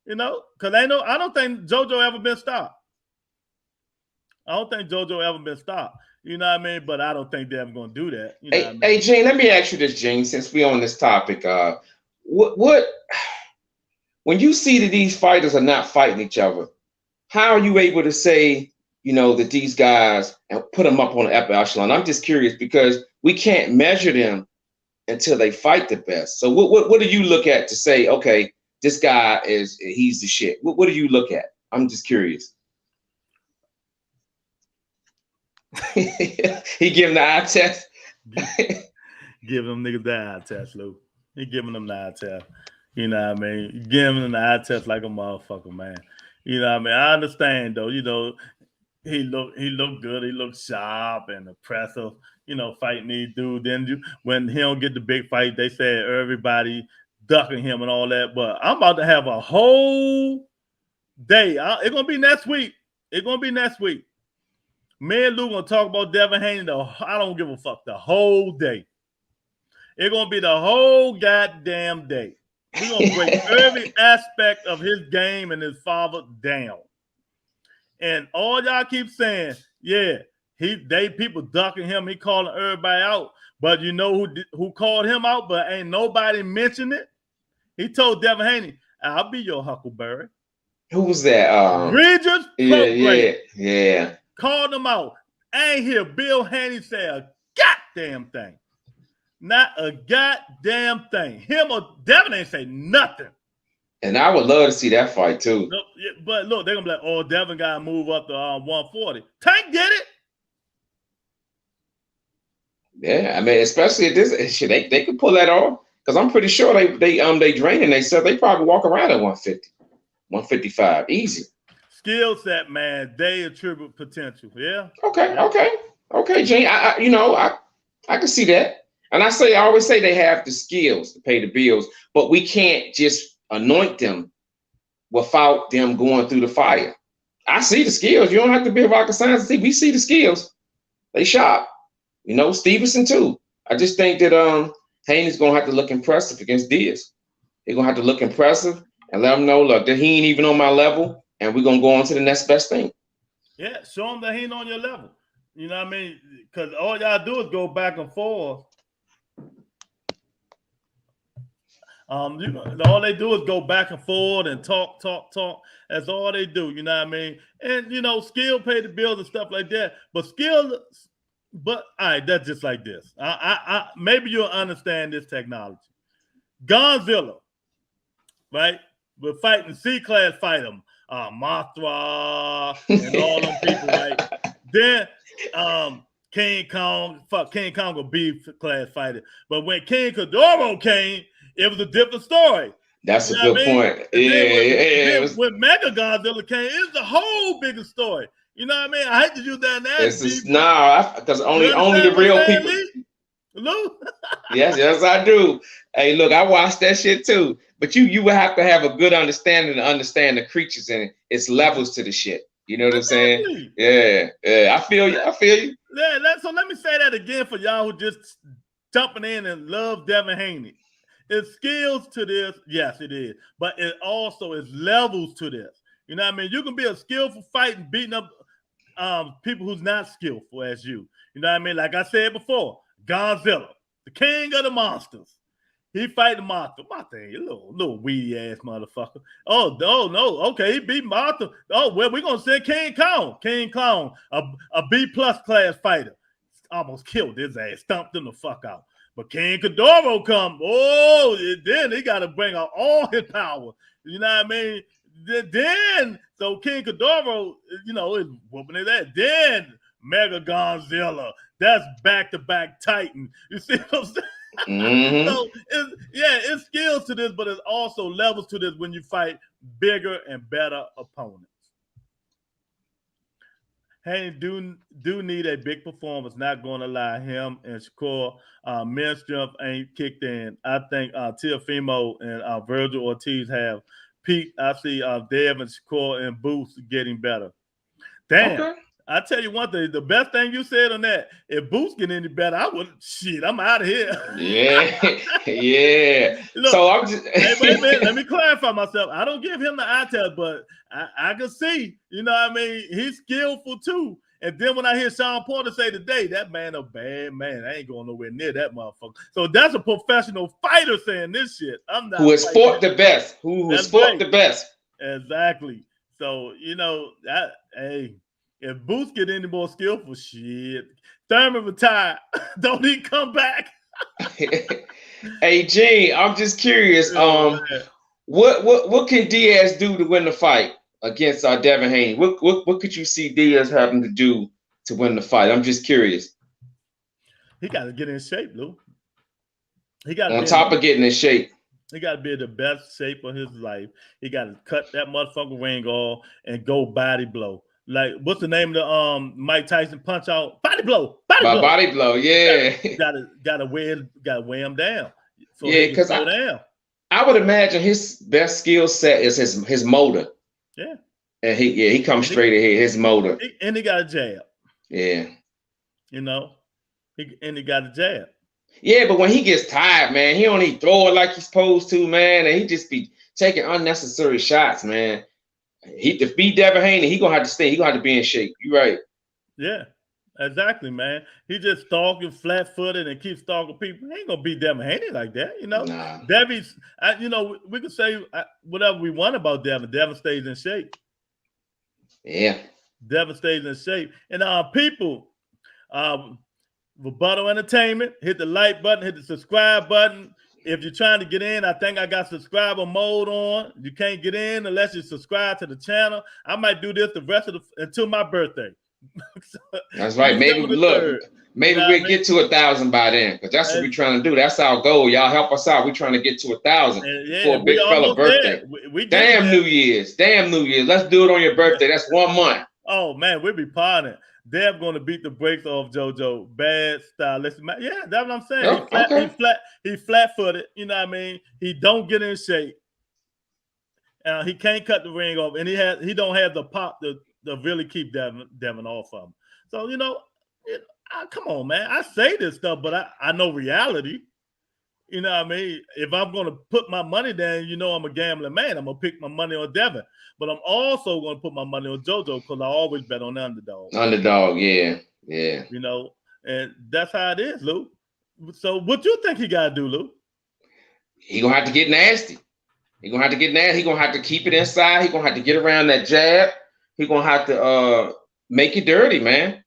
Because I don't think JoJo ever been stopped. I don't think JoJo ever been stopped. You know what I mean? But I don't think they're ever going to do that. You know what I mean? Hey, Gene, let me ask you this, Gene, since we're on this topic. What when you see that these fighters are not fighting each other, how are you able to say, that these guys and put them up on the upper echelon? I'm just curious because we can't measure them until they fight the best. So what do you look at to say, okay, this guy he's the shit? What do you look at? I'm just curious. He giving the eye test. Giving them niggas the eye test, Lou. He giving them the eye test. You know what I mean? Giving them the eye test like a motherfucker, man. You know what I mean? I understand though. he looked good. He looked sharp and impressive. Fighting these dudes. Then when he don't get the big fight, they said everybody ducking him and all that. But I'm about to have a whole day. It's gonna be next week. It's gonna be next week. Me and Lou gonna talk about Devin Haney. I don't give a fuck the whole day. It's gonna be the whole goddamn day. We're gonna break every aspect of his game and his father down. And all y'all keep saying, yeah, people ducking him, he calling everybody out. But you know who called him out, but ain't nobody mentioned it? He told Devin Haney, I'll be your Huckleberry. Who was that? Regis yeah. Called him out. I ain't hear Bill Haney say a goddamn thing. Not a goddamn thing. Him or Devin ain't say nothing. And I would love to see that fight too. But look, they're gonna be like, oh, Devin got to move up to 140. Tank did it. Yeah, I mean, especially at this shit, they could pull that off. Because I'm pretty sure they draining themselves. They probably walk around at 150, 155, easy. Skill set, man. They attribute potential. Yeah. Okay, Gene. I can see that. And I always say they have the skills to pay the bills, but we can't just anoint them without them going through the fire. I see the skills. You don't have to be a rocket science. We see the skills. They sharp. Stevenson too. I just think that Haney's gonna have to look impressive against Diaz. He's gonna have to look impressive and let him know, look, that he ain't even on my level, and we're gonna go on to the next best thing. Yeah, show him that he ain't on your level. You know what I mean? Because all y'all do is go back and forth. All they do is go back and forth and talk. That's all they do. You know what I mean? And skill pay the bills and stuff like that. But all right, that's just like this. I maybe you'll understand this technology. Godzilla, right? We're fighting C-class fighter, Mothra and all them people, right? Then King Kong a B-class fighter. But when King Ghidorah came, it was a different story. That's a good point. When Mega Godzilla came, it was a whole bigger story. You know what I mean? I hate to use that now. Because only the real people. Lou? Yes, I do. Hey, look, I watched that shit too. But you would have to have a good understanding to understand the creatures and its levels to the shit. You know what I'm saying? Yeah. I feel you. Yeah. So let me say that again for y'all who just jumping in and love Devin Haney. It's skills to this, yes, it is. But it also is levels to this. You know what I mean? You can be a skillful fight and beating up people who's not skillful as you. You know what I mean? Like I said before, Godzilla, the king of the monsters. He fight the monster. Monster, you little weedy ass motherfucker. Oh no. Okay, he beat Monster. Oh, well, we're gonna send King Kong. King Kong, a B+ class fighter. Almost killed his ass, stomped him the fuck out. But King Ghidorah come. Oh, then he got to bring out all his power. You know what I mean? Then, so King Ghidorah, is whooping his ass. Then Mega Godzilla, that's back-to-back Titan. You see what I'm saying? Mm-hmm. So, it's skills to this, but it's also levels to this when you fight bigger and better opponents. Haney do need a big performance. Not going to lie, him and Shakur, men's strength ain't kicked in. I think Teofimo and Virgil Ortiz have peaked. I see Dev and Shakur and Booth getting better. Damn. Okay. I tell you one thing, the best thing you said on that, if Boots get any better, I would I'm out of here. Yeah. Look, so I'm just wait a minute, let me clarify myself. I don't give him the eye test, but I can see, you know what I mean? He's skillful too. And then when I hear Sean Porter say today, that man a bad man. I ain't going nowhere near that motherfucker. So that's a professional fighter saying this shit. I'm not who has fought the best. Who has fought the best. Exactly. So, if Boots get any more skillful, shit. Thurman retired. Don't he come back? Hey, Gene, I'm just curious. What can Diaz do to win the fight against Devin Haney? What could you see Diaz having to do to win the fight? I'm just curious. He got to get in shape, Lou. He got on top of getting in shape. He got to be in the best shape of his life. He got to cut that motherfucking ring off and go body blow. Like, what's the name of the Mike Tyson punch out? Body blow. Body blow, yeah. Gotta weigh him down. So yeah, because I would imagine his best skill set is his motor. Yeah. And he comes straight ahead, his motor. And he got a jab. Yeah. You know, he got a jab. Yeah, but when he gets tired, man, he don't even throw it like he's supposed to, man. And he just be taking unnecessary shots, man. To beat Devin Haney, he gonna have to stay. He gonna have to be in shape. You right. Yeah, exactly, man. He just stalking flat-footed and keeps stalking people. He ain't gonna beat Devin Haney like that, you know. Nah. Devin's, you know, we can say whatever we want about Devin. Devin stays in shape. Yeah. Devin stays in shape. And people, Rebuttal Entertainment, hit the like button, hit the subscribe button. If you're trying to get in, I think I got subscriber mode on. You can't get in unless you subscribe to the channel. I might do this the rest of until my birthday. That's right. Maybe we'll get to 1,000 by then, because that's what we're trying to do. That's our goal. Y'all help us out. We're trying to get to 1,000 for a big fella birthday. Damn New Year's. Let's do it on your birthday. That's 1 month. Oh man, we'll be partying. They're going to beat the brakes off JoJo. Bad style. Yeah, that's what I'm saying. He flat-footed. You know what I mean? He don't get in shape. He can't cut the ring off, and he don't have the pop to really keep Devin off of him. So you know, come on, man. I say this stuff, but I know reality. You know what I mean? If I'm going to put my money down, you know I'm a gambling man. I'm going to pick my money on Devin. But I'm also going to put my money on JoJo because I always bet on the underdog. Underdog, yeah. You know, and that's how it is, Lou. So what you think he got to do, Lou? He going to have to get nasty. He going to have to get nasty. He going to have to keep it inside. He going to have to get around that jab. He going to have to make it dirty, man.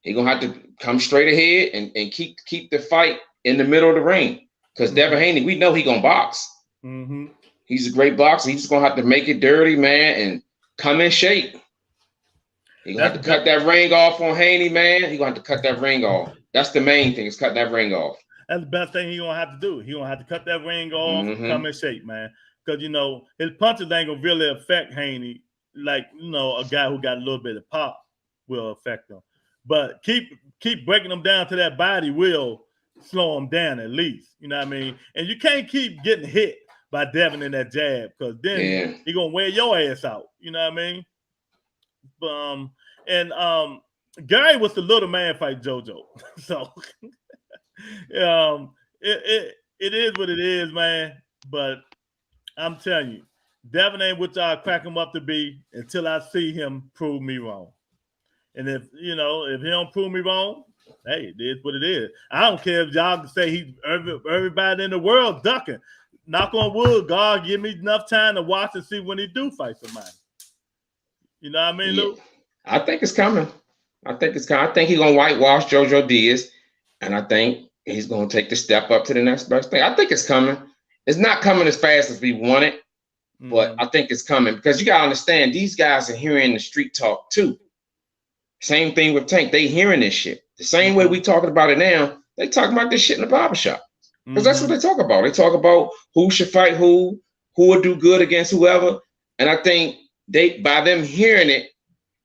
He going to have to come straight ahead and keep the fight in the middle of the ring. Because Devin Haney, we know he gonna box. Mm-hmm. He's a great boxer. He's just gonna have to make it dirty, man, and come in shape. He gonna have to cut that ring off on Haney, man. He gonna have to cut that ring off. That's the main thing, is cut that ring off. That's the best thing he gonna have to do. He gonna have to cut that ring off, come in shape, man. Because you know his punches ain't gonna really affect Haney like a guy who got a little bit of pop will affect him. But keep breaking him down to that body will slow him down at least. You know what I mean? And you can't keep getting hit by Devin in that jab, because then he gonna wear your ass out. You know what I mean? Gary was the little man fight JoJo. So it is what it is, man. But I'm telling you, Devin ain't what y'all crack him up to be until I see him prove me wrong. And if he don't prove me wrong, hey, it is what it is. I don't care if y'all can say everybody in the world ducking. Knock on wood, God give me enough time to watch and see when he do fight somebody. You know what I mean, Luke? I think it's coming. I think he's gonna whitewash JoJo Diaz, and I think he's gonna take the step up to the next best thing. I think it's coming. It's not coming as fast as we want it, but I think it's coming, because you gotta understand, these guys are hearing the street talk too. Same thing with Tank. They hearing this shit. The same way we talking about it now, they talking about this shit in the barbershop. Because that's what they talk about. They talk about who should fight who will do good against whoever. And I think by them hearing it,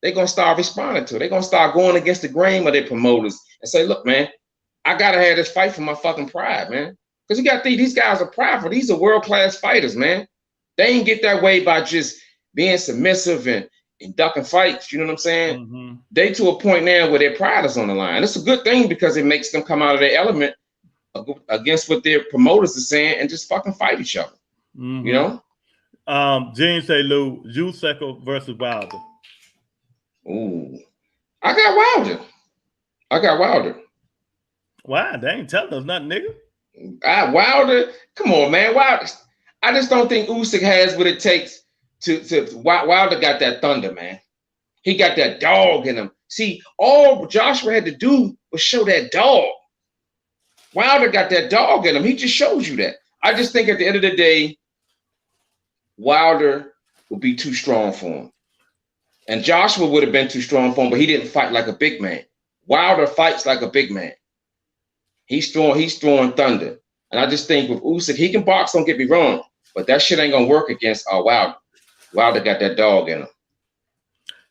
they're going to start responding to it. They're going to start going against the grain of their promoters and say, look, man, I got to have this fight for my fucking pride, man. Because you got to think, these guys are prideful. These are world-class fighters, man. They ain't get that way by just being submissive and ducking fights. You know what I'm saying? They to a point now where their pride is on the line. It's a good thing, because it makes them come out of their element against what their promoters are saying and just fucking fight each other. You know? Gene say, Lou, Usyk versus Wilder. Ooh. I got Wilder. Why? They ain't telling us nothing, nigga. Wilder, come on, man. Wilder. I just don't think Usyk has what it takes to Wilder got that thunder, man. He got that dog in him. See, all Joshua had to do was show that dog. Wilder got that dog in him. He just shows you that. I just think at the end of the day, Wilder would be too strong for him. And Joshua would have been too strong for him, but he didn't fight like a big man. Wilder fights like a big man. He's throwing thunder. And I just think with Usyk, he can box, don't get me wrong, but that shit ain't gonna work against Wilder. Wilder got that dog in him.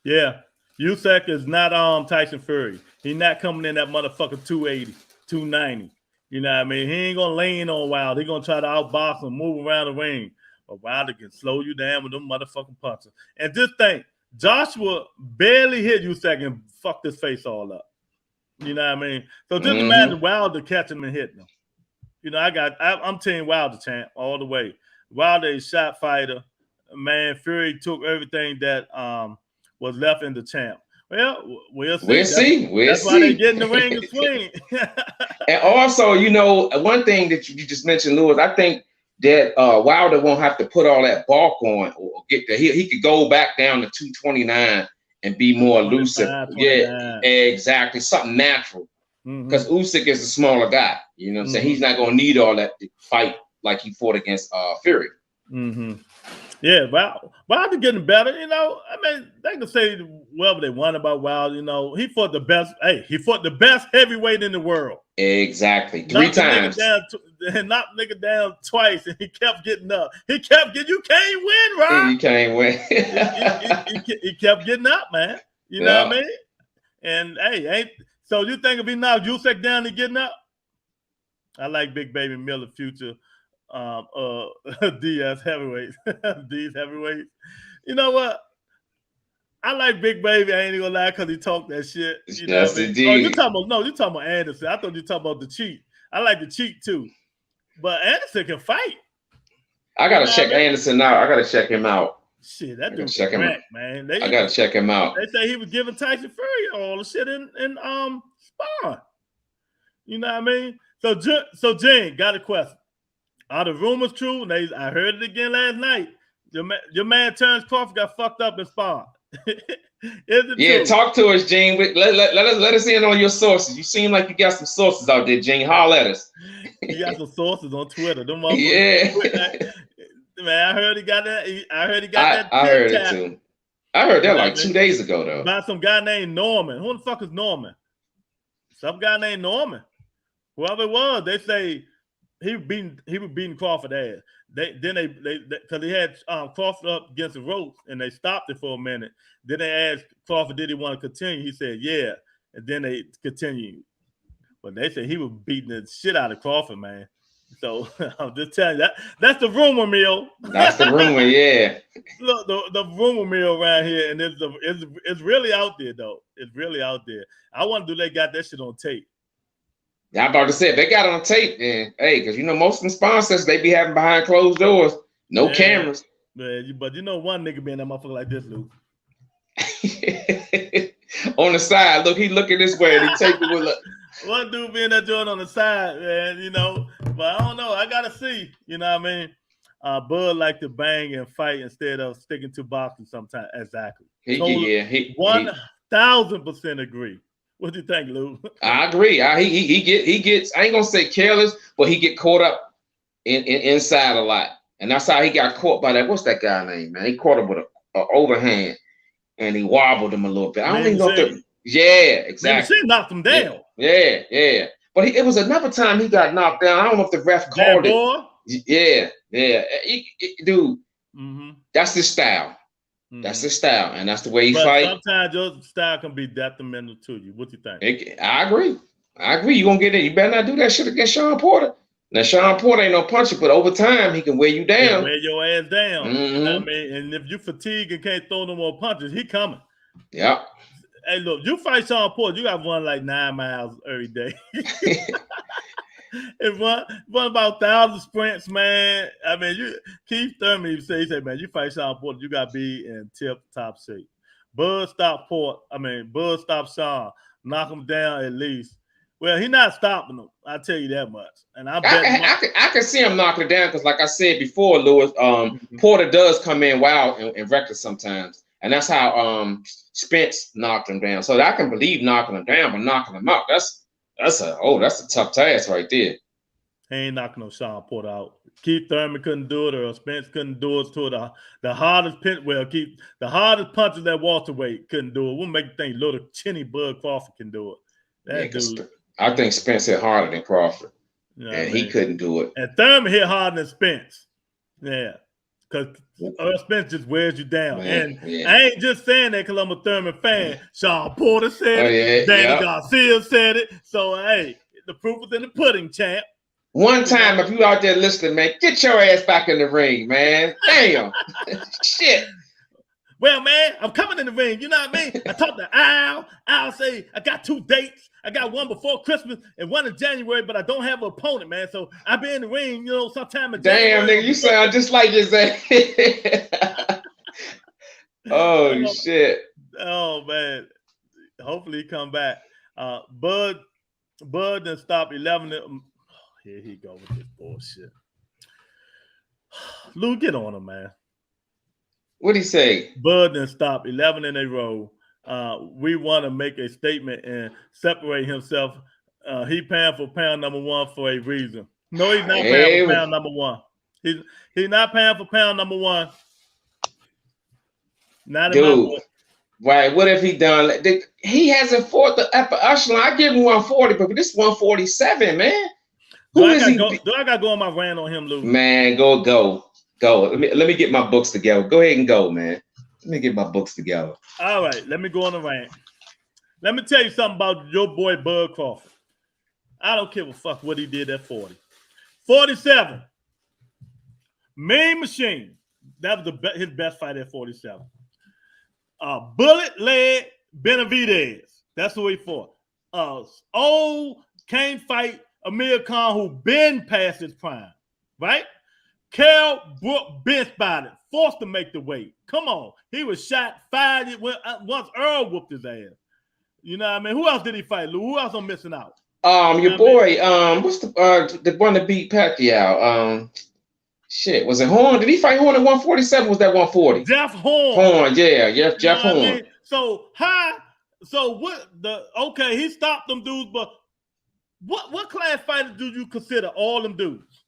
Yeah. Usyk is not Tyson Fury. He's not coming in that motherfucker 280, 290. You know what I mean? He ain't gonna lean on Wilder. He gonna try to outbox him, move around the ring. But Wilder can slow you down with them motherfucking punches. And just think, Joshua barely hit Usyk and fucked his face all up. You know what I mean? So just imagine Wilder catching him and hitting him. You know, I'm team Wilder, champ, all the way. Wilder is a shot fighter. Man, Fury took everything that was left in the champ. Well, we'll see. That's why they get in the ring and swing. And also, you know, one thing that you just mentioned, Lewis, I think that Wilder won't have to put all that bulk on or get the he could go back down to 229 and be more elusive. 29. Yeah, exactly. Something natural. Because Usyk is a smaller guy. You know what I'm saying? He's not gonna need all that to fight like he fought against Fury. Yeah, Wilder getting better. You know, I mean, they can say whatever they want about Wilder. You know, he fought the best. Hey, he fought the best heavyweight in the world. Exactly, three times. Knocked nigga down twice, and he kept getting up. He kept getting. You can't win, right? You can't win. he kept getting up, man. You know what I mean? And hey, so you think if he knocked Usyk down and getting up? I like Big Baby Miller, future. DS heavyweights. These heavyweights. You know what? I like Big Baby. I ain't gonna lie because he talked that shit. You know what I mean? Oh, you're talking about Anderson. I thought you were talking about the cheat. I like the cheat too. But Anderson can fight. I gotta check Anderson out. I gotta check him out. Shit, that dude's correct, man. I gotta check him out. They say he was giving Tyson Fury all the shit in sparring. You know what I mean? So Jane, got a question. Are the rumors true? I heard it again last night. Your man Terrence Crawford got fucked up and sparred. Yeah, true? Talk to us, Gene. Let us in on your sources. You seem like you got some sources out there, Gene. Holler at us. You got some sources on Twitter. Them yeah. Man, I heard he got that. I heard that. I heard it too. I heard that like 2 days ago, though. By some guy named Norman. Who the fuck is Norman? Some guy named Norman. Whoever it was, they say he was beating Crawford ass. Because he had Crawford up against the ropes and they stopped it for a minute. Then they asked Crawford, did he want to continue? He said, yeah. And then they continued. But they said he was beating the shit out of Crawford, man. So I'm just telling you that's the rumor mill. That's the rumor, yeah. Look, the rumor mill around here, and it's really out there though. It's really out there. I wonder do they got that shit on tape. I'm about to say if they got it on tape, then hey, because you know most of the sponsors they be having behind closed doors, no cameras. Man, but you know one nigga being that motherfucker like this, Luke. On the side, look, he looking this way and he take it with one dude being that joint on the side, man, you know. But I don't know. I gotta see. You know what I mean? Bud like to bang and fight instead of sticking to boxing sometimes. Exactly. He 1000% agree. What do you think, Lou? I agree. He gets. I ain't gonna say careless, but he get caught up in inside a lot, and that's how he got caught by that. What's that guy name, man? He caught him with an overhand, and he wobbled him a little bit. I don't even know if yeah, exactly. She knocked him down. Yeah. But it was another time he got knocked down. I don't know if the ref called it. Yeah. Dude, that's his style. That's his style, and that's the way he fight. Sometimes your style can be detrimental to you. What you think? I agree. You gonna get it. You better not do that shit against Sean Porter. Now Sean Porter ain't no puncher, but over time he can wear you down. Wear your ass down. You know what I mean? And if you fatigue and can't throw no more punches, he coming. Yeah. Hey, look, you fight Sean Porter, you got to run like 9 miles every day. And run about 1,000 sprints, man. I mean, Keith Thurman, he said, man, you fight Sean Porter, you got to be in tip-top shape. Bud stop Sean, knock him down at least. Well, he's not stopping him. I'll tell you that much. And I can see him knocking it down because, like I said before, Lewis, Porter does come in wild and reckless sometimes. And that's how Spence knocked him down. So I can believe knocking him down, but knocking him out, that's a tough task right there. He ain't knocking no Sean Porter out. Keith Thurman couldn't do it, or Spence couldn't do it to the hardest the hardest punches at welterweight couldn't do it. We'll make you think little chinny Bud Crawford can do it. Dude. I think Spence hit harder than Crawford. You know and he couldn't do it. And Thurman hit harder than Spence. Yeah. Because Earl Spence just wears you down. Man, and I ain't just saying that because I'm a Thurman fan. Sean Porter said it. Yeah, Danny Garcia said it. So, hey, the proof is in the pudding, champ. One time, if you out there listening, man, get your ass back in the ring, man. Damn. Shit. Well, man, I'm coming in the ring. You know what I mean? I talked to Al. Al say, I got 2 dates. I got one before Christmas and one in January, but I don't have an opponent, man. So I'll be in the ring, sometime in January. Damn, nigga, you sound just like his ass. Oh, shit. Oh, man. Hopefully he come back. Bud done stop 11. Here he go with this bullshit. Lou, get on him, man. What'd he say? Bud done stop 11 in a row. We want to make a statement and separate himself. He paying for pound number 1 for a reason. No, he's not paying for pound number 1. He's not paying for pound number 1. Not in my book. Right, what if he done? He hasn't fought the upper echelon. I give him 140, but this 147, man. Do I got to go on my rant on him, Lou? Man, go. Let me get my books together. Go ahead and go, man. Let me get my books together. All right, let me go on the rant. Let me tell you something about your boy Bud Crawford. I don't give a fuck what he did at 40. 47. Mean Machine. That was his best fight at 47. Bullet leg Benavidez. That's who he fought. Old can't fight Amir Khan, who been past his prime, right? Kell Brook been spotted, forced to make the weight. Come on, he was shot 5 years once Earl whooped his ass. You know what I mean? Who else did he fight, Lou? Who else I'm missing out? Your boy, what's the one that beat Pacquiao? Shit, was it Horn? Did he fight Horn at 147? Was that 140? Jeff Horn. Horn, yeah, Jeff Horn. I mean? So what okay, he stopped them dudes, but what class fighters do you consider all them dudes?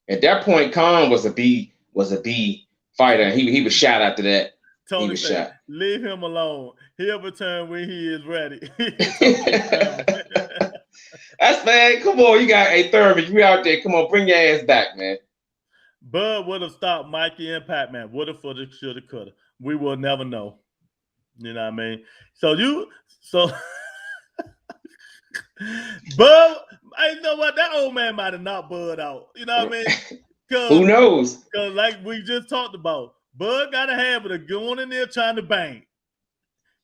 At that point, Khan was a B fighter. He was shot after that. Tony he was said, shot. Leave him alone. He'll return when he is ready. That's man. Come on, you got a Thurman. You out there? Come on, bring your ass back, man. Bud would have stopped Mikey and Pac-Man. Woulda, shoulda, shoulda, coulda. We will never know. You know what I mean? Bud, I know what that old man might have knocked Bud out. You know what I mean? Who knows? Because like we just talked about, Bud got a habit of going in there trying to bang.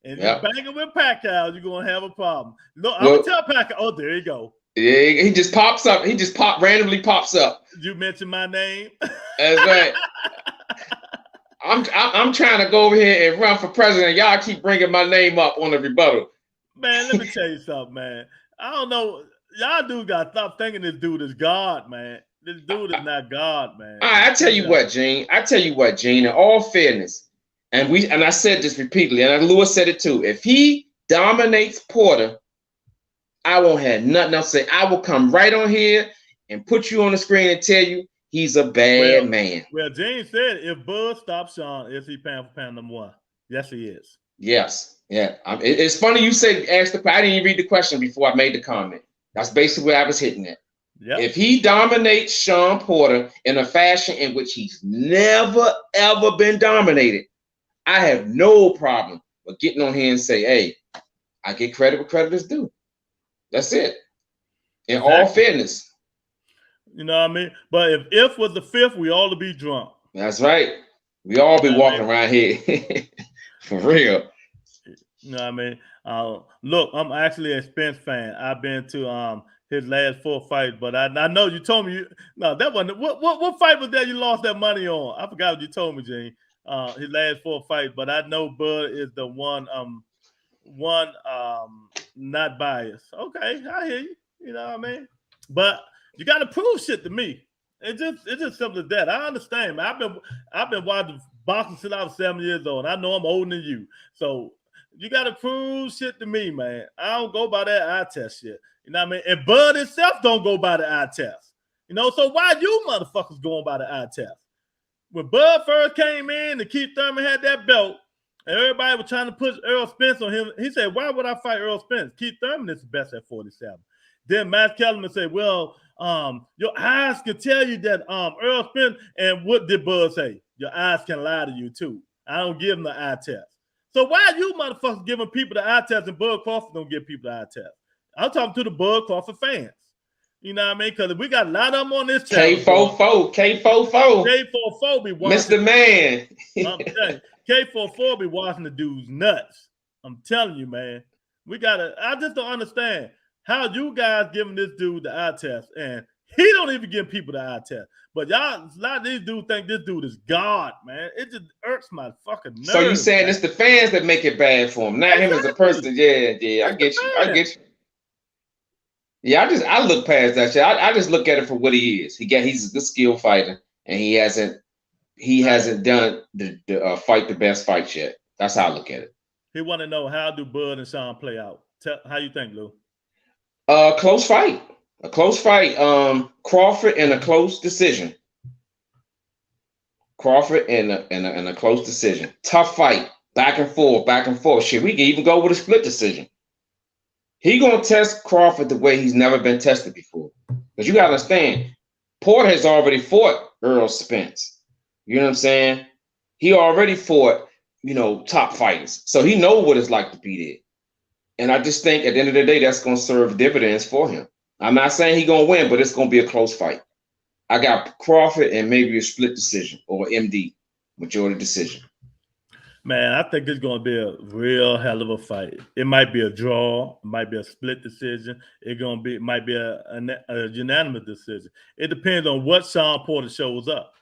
And you're banging with Pacquiao, you're going to have a problem. No, I'm going to tell Pacquiao, oh, there you go. Yeah, he just pops up. He just randomly pops up. You mentioned my name. That's right. I'm trying to go over here and run for president. Y'all keep bringing my name up on the rebuttal. Man, let me tell you something, man. I don't know. Y'all dude got to stop thinking this dude is God, man. This dude is not God, man. All right, I tell you what, Gene. In all fairness, and I said this repeatedly, and Lewis said it too. If he dominates Porter, I won't have nothing else to say. I will come right on here and put you on the screen and tell you he's a bad man. Well, Gene said if Bud stops Sean, is he pound for pound number 1? Yes, he is. Yes. Yeah. It's funny you said ask the. I didn't even read the question before I made the comment. That's basically where I was hitting it. Yep. If he dominates Sean Porter in a fashion in which he's never ever been dominated, I have no problem with getting on here and say, "Hey, I get credit where credit is due." That's it. In all fairness. You know what I mean? But if was the 5th, we all would be drunk. That's right. We all be walking around here. For real. You know what I mean? Look, I'm actually a Spence fan. I've been to his last 4 fights, but I know you told me that wasn't what fight was that you lost that money on? I forgot what you told me, Gene. His last 4 fights, but I know Bud is the one not biased. Okay, I hear you. You know what I mean? But you got to prove shit to me. It's just simple as that. I understand, man. I've been watching boxing since I was 7 years old. I know I'm older than you, so you got to prove shit to me, man. I don't go by that eye test shit. You know what I mean? And Bud himself don't go by the eye test. You know, so why you motherfuckers going by the eye test? When Bud first came in and Keith Thurman had that belt, and everybody was trying to push Earl Spence on him, he said, why would I fight Earl Spence? Keith Thurman is the best at 47. Then Matt Kellerman said, well, Your eyes can tell you that Earl Spence, and what did Bud say? Your eyes can lie to you too. I don't give them the eye test. So why are you motherfuckers giving people the eye test and Bud Crawford don't give people the eye test? I'm talking to the Bud Crawford fans. You know what I mean? Because we got a lot of them on this channel. K44 be watching. Mr. Man. I'm telling you, K44 be watching the dudes nuts. I'm telling you, man. I just don't understand how you guys giving this dude the eye test and he don't even give people the eye test. But y'all, a lot of these dudes think this dude is God, man. It just irks my fucking nerves. So you saying it's the fans that make it bad for him, not him as a person. Yeah. I get you. Yeah, I look past that shit. I just look at it for what he is. He's a good skill fighter, and he hasn't done the fight the best fight yet. That's how I look at it. He want to know, how do Bud and Sean play out? How you think, Lou? Close fight. A close fight. Crawford in a close decision. Crawford in a close decision. Tough fight. Back and forth. Shit, we can even go with a split decision. He gonna test Crawford the way he's never been tested before. Because you gotta understand, Porter has already fought Earl Spence. You know what I'm saying? He already fought, top fighters. So he knows what it's like to be there. And I just think at the end of the day, that's gonna serve dividends for him. I'm not saying he's gonna win, but it's gonna be a close fight. I got Crawford and maybe a split decision or MD, majority decision. Man, I think it's going to be a real hell of a fight. It might be a draw. It might be a split decision. It might be a unanimous decision. It depends on what Sean Porter shows up.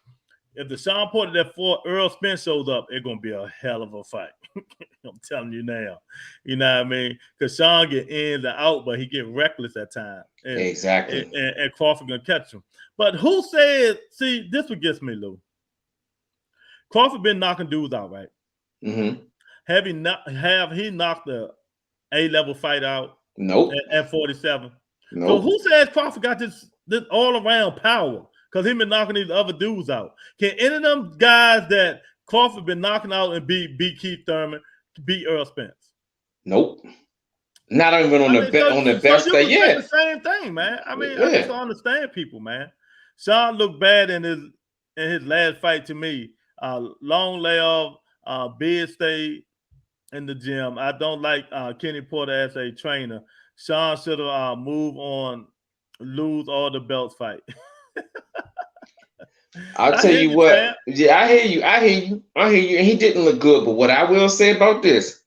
If the Sean Porter that fought Earl Spence shows up, it's going to be a hell of a fight. I'm telling you now. You know what I mean? Because Sean get in and out, but he get reckless at times. Exactly. And Crawford going to catch him. But who said, see, this what gets me, Lou. Crawford been knocking dudes out, right? Mm-hmm. Have he knocked the A-level fight out? Nope. At 47. Nope. So who says Crawford got this all-around power? Because he been knocking these other dudes out. Can any of them guys that Crawford been knocking out and beat Keith Thurman, beat Earl Spence? Nope. Not even on the best day. Yeah. The same thing, man. I mean, I just don't understand people, man. Sean looked bad in his last fight to me. Long layoff. Bid stay in the gym. I don't like Kenny Porter as a trainer. Sean should have moved on, lose all the belts fight. I'll tell you what. Man. Yeah, I hear you. And he didn't look good. But what I will say about this,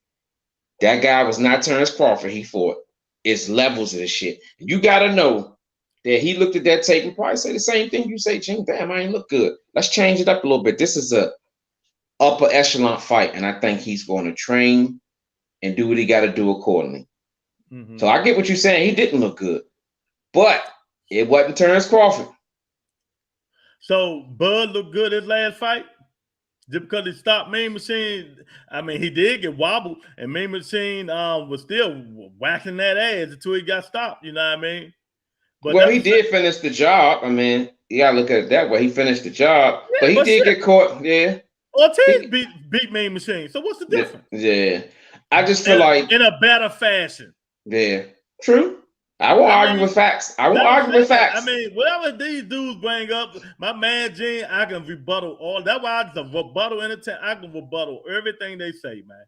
that guy was not Terrence Crawford he fought. It's levels of this shit. You got to know that he looked at that tape and probably say the same thing you say, Gene. Damn, I ain't look good. Let's change it up a little bit. This is a upper echelon fight, and I think he's going to train and do what he got to do accordingly. Mm-hmm. So I get what you're saying. He didn't look good, but it wasn't Terrence Crawford. So Bud looked good his last fight just because he stopped Mean Machine. I mean, he did get wobbled, and Mean Machine was still whacking that ass until he got stopped. You know what I mean? But he did finish the job. I mean, you gotta look at it that way. He finished the job, but he did get caught. Yeah. Ortiz beat Mean Machine. So what's the difference? Yeah. I just feel like in a better fashion. Yeah. True. I won't argue with facts. I mean, whatever these dudes bring up, my man Gene, I can rebuttal all. That's why I just rebuttal anytime. I can rebuttal everything they say, man.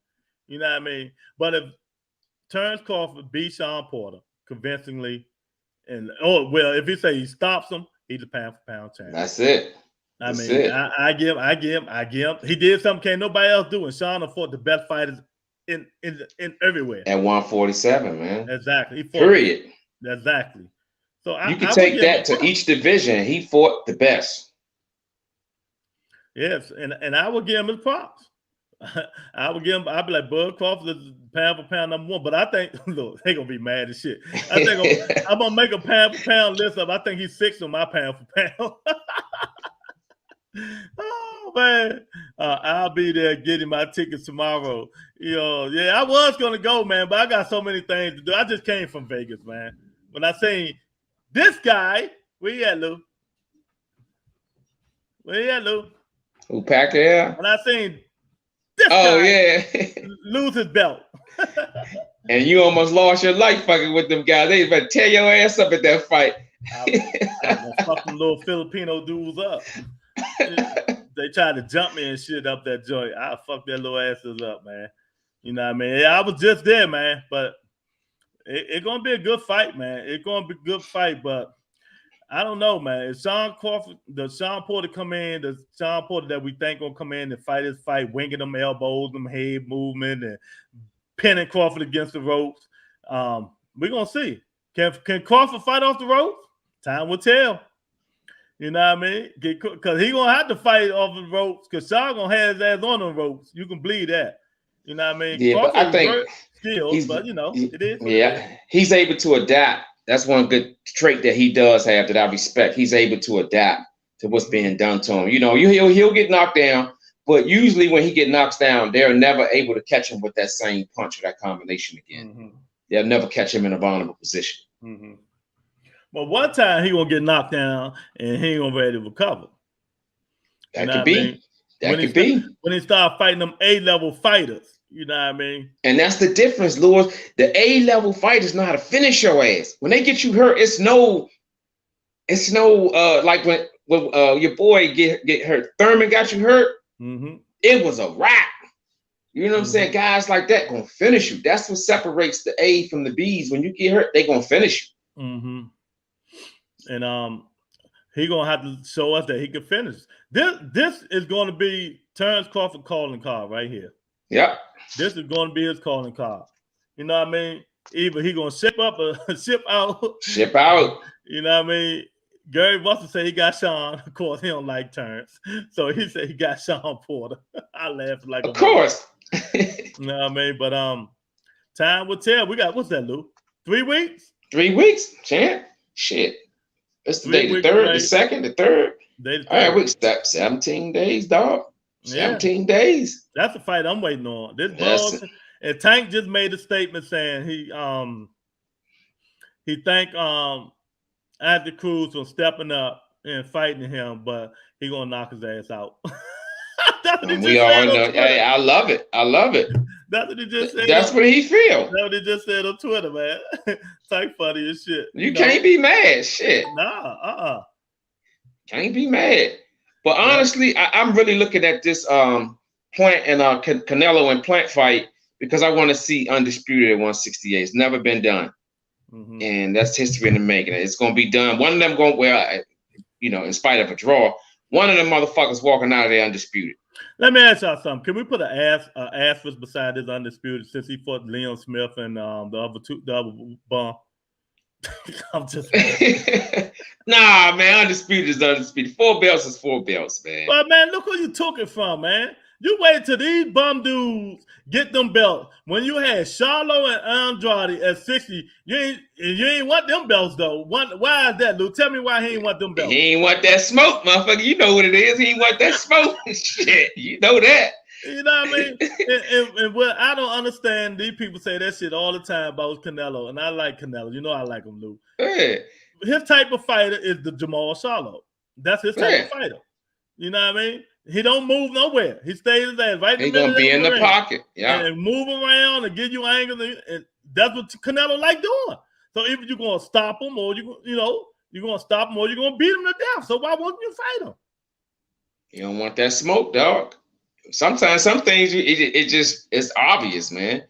You know what I mean? But if Terrence Crawford beats Sean Porter convincingly, if he say he stops him, he's a pound for pound champion. That's it. I give him. He did something can't nobody else do, and Sean fought the best fighters in everywhere. At 147, man. Exactly. Period. Exactly. So you can take that to each division. He fought the best. Yes, and I would give him his props. I'd be like, Bud Crawford is pound for pound number one. But I think, look, they're gonna be mad as shit. I think I'm gonna make a pound for pound list of. I think he's 6th on my pound for pound. Oh man, I'll be there getting my tickets tomorrow. I was gonna go, man, but I got so many things to do. I just came from Vegas, man. When I seen this guy, where you at, Lou? Who Pacquiao? When I seen this guy lose his belt. And you almost lost your life fucking with them guys. They better tear your ass up at that fight. I was gonna fuck them little Filipino dudes up. They tried to jump me and shit up that joint. I fuck their little asses up, man. You know what I mean? Yeah, I was just there, man. But it's gonna be a good fight, man. It's gonna be a good fight, but I don't know, man. If Sean Crawford, the Sean Porter come in, the Sean Porter that we think gonna come in and fight his fight, winging them elbows, them head movement, and pinning Crawford against the ropes. We're gonna see. Can Crawford fight off the ropes? Time will tell. You know what I mean? Because he gonna have to fight off the ropes. Because Sean gonna have his ass on the ropes. You can believe that. You know what I mean? Yeah, Crawford but I think skills, but you know, it is. He's able to adapt. That's one good trait that he does have that I respect. He's able to adapt to what's being done to him. You know, he'll get knocked down, but usually when he get knocked down, they're never able to catch him with that same punch or that combination again. Mm-hmm. They'll never catch him in a vulnerable position. Mm-hmm. But one time he gonna get knocked down and he ain't gonna be ready to recover. That could be. That could be. When he start fighting them A-level fighters, you know what I mean? And that's the difference, Lewis. The A-level fighters know how to finish your ass. When they get you hurt, it's no like when your boy get hurt. Thurman got you hurt. Mm-hmm. It was a wrap. You know what I'm saying? Guys like that gonna finish you. That's what separates the A from the B's. When you get hurt, they gonna finish you. Mm-hmm. And he gonna have to show us that he can finish. This is going to be Terrence Crawford calling card right here. Yep. This is going to be his calling card. You know what I mean? Either he gonna ship up or ship out. Ship out. You know what I mean? Gary Russell said he got Sean. Of course, he don't like Terrence, so he said he got Sean Porter. I laughed like of course. You know what I mean? But time will tell. We got what's that, Lou? 3 weeks? 3 weeks, champ. Shit. It's the day, the third, right? The second, the third. All right, we step 17 days, dog. 17 days. That's the fight I'm waiting on. This ball, and Tank just made a statement saying he thanked Anthony Cruz for stepping up and fighting him, but he gonna knock his ass out. We all know. Hey, I love it. I love it. That's what he just said. That's what he feel. That's what he just said on Twitter, man. Tank funny as shit. You can't be mad. Shit. Nah. Can't be mad. But honestly, I'm really looking at this Plant and Canelo and Plant fight because I want to see Undisputed at 168. It's never been done. Mm-hmm. And that's history in the making. It's going to be done. One of them going, in spite of a draw, one of them motherfuckers walking out of there undisputed. Let me ask y'all something. Can we put an asterisk beside this undisputed since he fought Leon Smith and the other bum? I'm just nah, man. Undisputed is undisputed. 4 belts is 4 belts, man. But man, look who you took it from, man. You wait till these bum dudes get them belts. When you had Charlo and Andrade at 60, you ain't want them belts though. Why is that, Lou? Tell me why he ain't want them belts. He ain't want that smoke, motherfucker. You know what it is. He ain't want that smoke. Shit, you know that. You know what I mean? and what I don't understand, these people say that shit all the time about Canelo, and I like Canelo. You know I like him, Lou. Yeah. His type of fighter is the Jamal Charlo. That's his type of fighter. You know what I mean? He don't move nowhere. He stays his ass right in the middle. He's gonna be in the pocket, and move around and give you angles, and that's what Canelo like doing. So either you're gonna stop him, or you're gonna stop him, or you're gonna beat him to death. So why wouldn't you fight him? You don't want that smoke, dog. Sometimes some things it's obvious, man.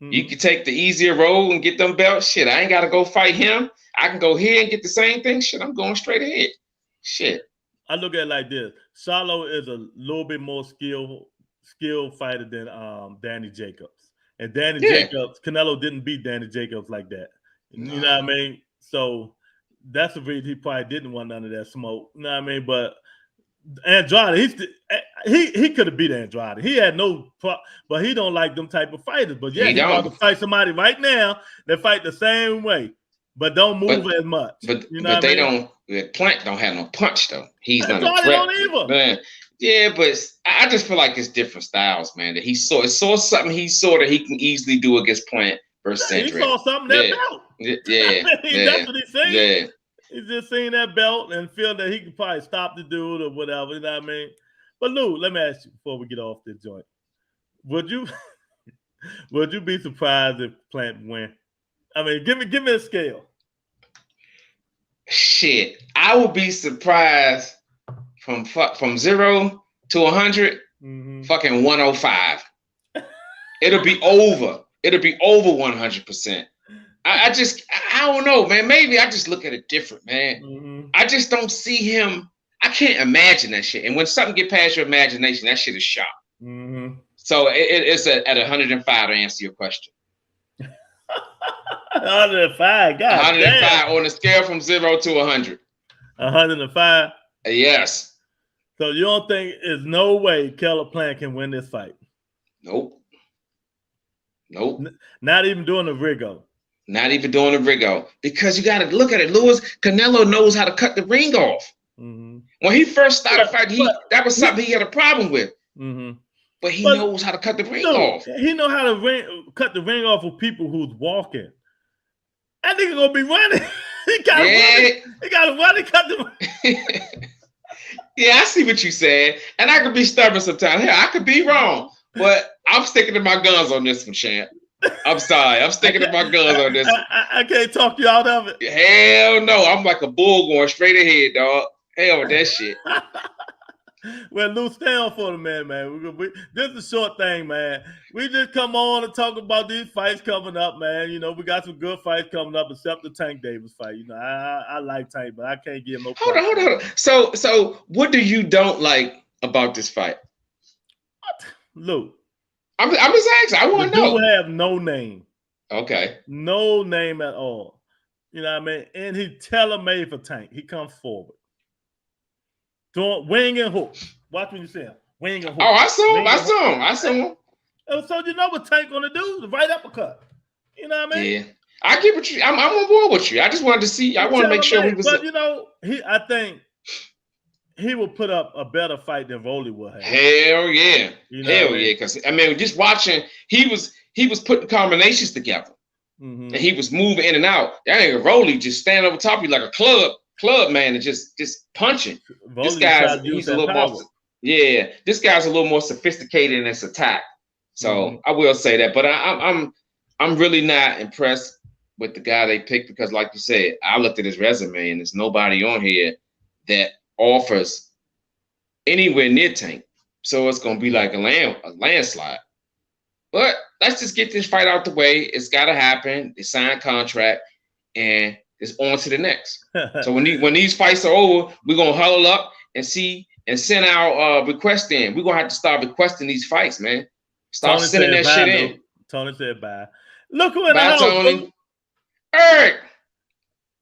Mm-hmm. You can take the easier road and get them belts. Shit, I ain't gotta go fight him. I can go here and get the same thing. Shit, I'm going straight ahead. Shit. I look at it like this. Charlo is a little bit more skilled fighter than Danny Jacobs. And Danny Jacobs, Canelo didn't beat Danny Jacobs like that. You know what I mean? So that's the reason he probably didn't want none of that smoke. You know what I mean? But Andrade, he could have beat Andrade. He had but he don't like them type of fighters. But he want to fight somebody right now that fight the same way, but don't move as much. But they don't. Plant don't have no punch though. He's not a threat. Don't either. Man. Yeah, but I just feel like it's different styles, man. That he saw something he saw that he can easily do against Plant versus Andrade. He saw something that belt. That's what he's saying. Yeah. He's just seen that belt and feel that he can probably stop the dude or whatever. You know what I mean? But Lou, let me ask you before we get off this joint: would you be surprised if Plant win? I mean, give me a scale. Shit, I would be surprised from 0 to 100, fucking 105. It'll be over. It'll be over 100%. I don't know, man. Maybe I just look at it different, man. I just don't see him. I can't imagine that shit. And when something get past your imagination, that shit is sharp. So it's at 105 to answer your question. 105, God 105 damn. on a scale from 0 to 100. 105. Yes. So you don't think there's no way Caleb Plant can win this fight? Nope. Not even doing the Rigo. Not even doing the Rigo. Because you got to look at it. Canelo knows how to cut the ring off. When he first started fighting, that was something he had a problem with. But he knows how to cut the ring off. He know how to cut the ring off of people who's walking. That nigga gonna be running. He gotta run and cut the Yeah, I see what you said. And I could be stubborn sometimes. Hell, I could be wrong. But I'm sticking to my guns on this one, champ. I'm sorry. I'm sticking to my guns on this one. I can't talk you out of it. Hell no. I'm like a bull going straight ahead, dog. Hell with that shit. Well, Lou, stay on for the man. This is a short thing, man. We just come on and talk about these fights coming up, man. You know, we got some good fights coming up, except the Tank Davis fight. You know, I like Tank, but I can't give him no. Hold on. So what do you don't like about this fight? What? Lou. I'm just asking. I want to know. Dude have no name. Okay. No name at all. You know what I mean? And he's tailor-made for Tank. He comes forward. Doing wing and hook. Watch when you see him. Wing and hook. Oh, I saw him. So you know what Tank gonna do? The right uppercut. You know what I mean? Yeah. I get what you. I'm on board with you. I just wanted to see. I want to make sure he was. But you know, I think he will put up a better fight than Rolly will have. Hell yeah. You know Hell yeah. Because I mean, just watching, he was putting combinations together, and he was moving in and out. That nigga Rolly just standing over top of you like a club man and just punching. This guy's he's a little more. Yeah, this guy's a little more sophisticated in his attack. So I will say that, but I'm really not impressed with the guy they picked because, like you said, I looked at his resume and there's nobody on here that offers anywhere near Tank. So it's gonna be like a landslide. But let's just get this fight out the way. It's gotta happen. They signed contract and it's on to the next. So when these fights are over, we're gonna huddle up and see and send our request in. We're gonna have to start requesting these fights, man. Start sending that shit in. Tony said bye. Look who in the house. Tony. Eric.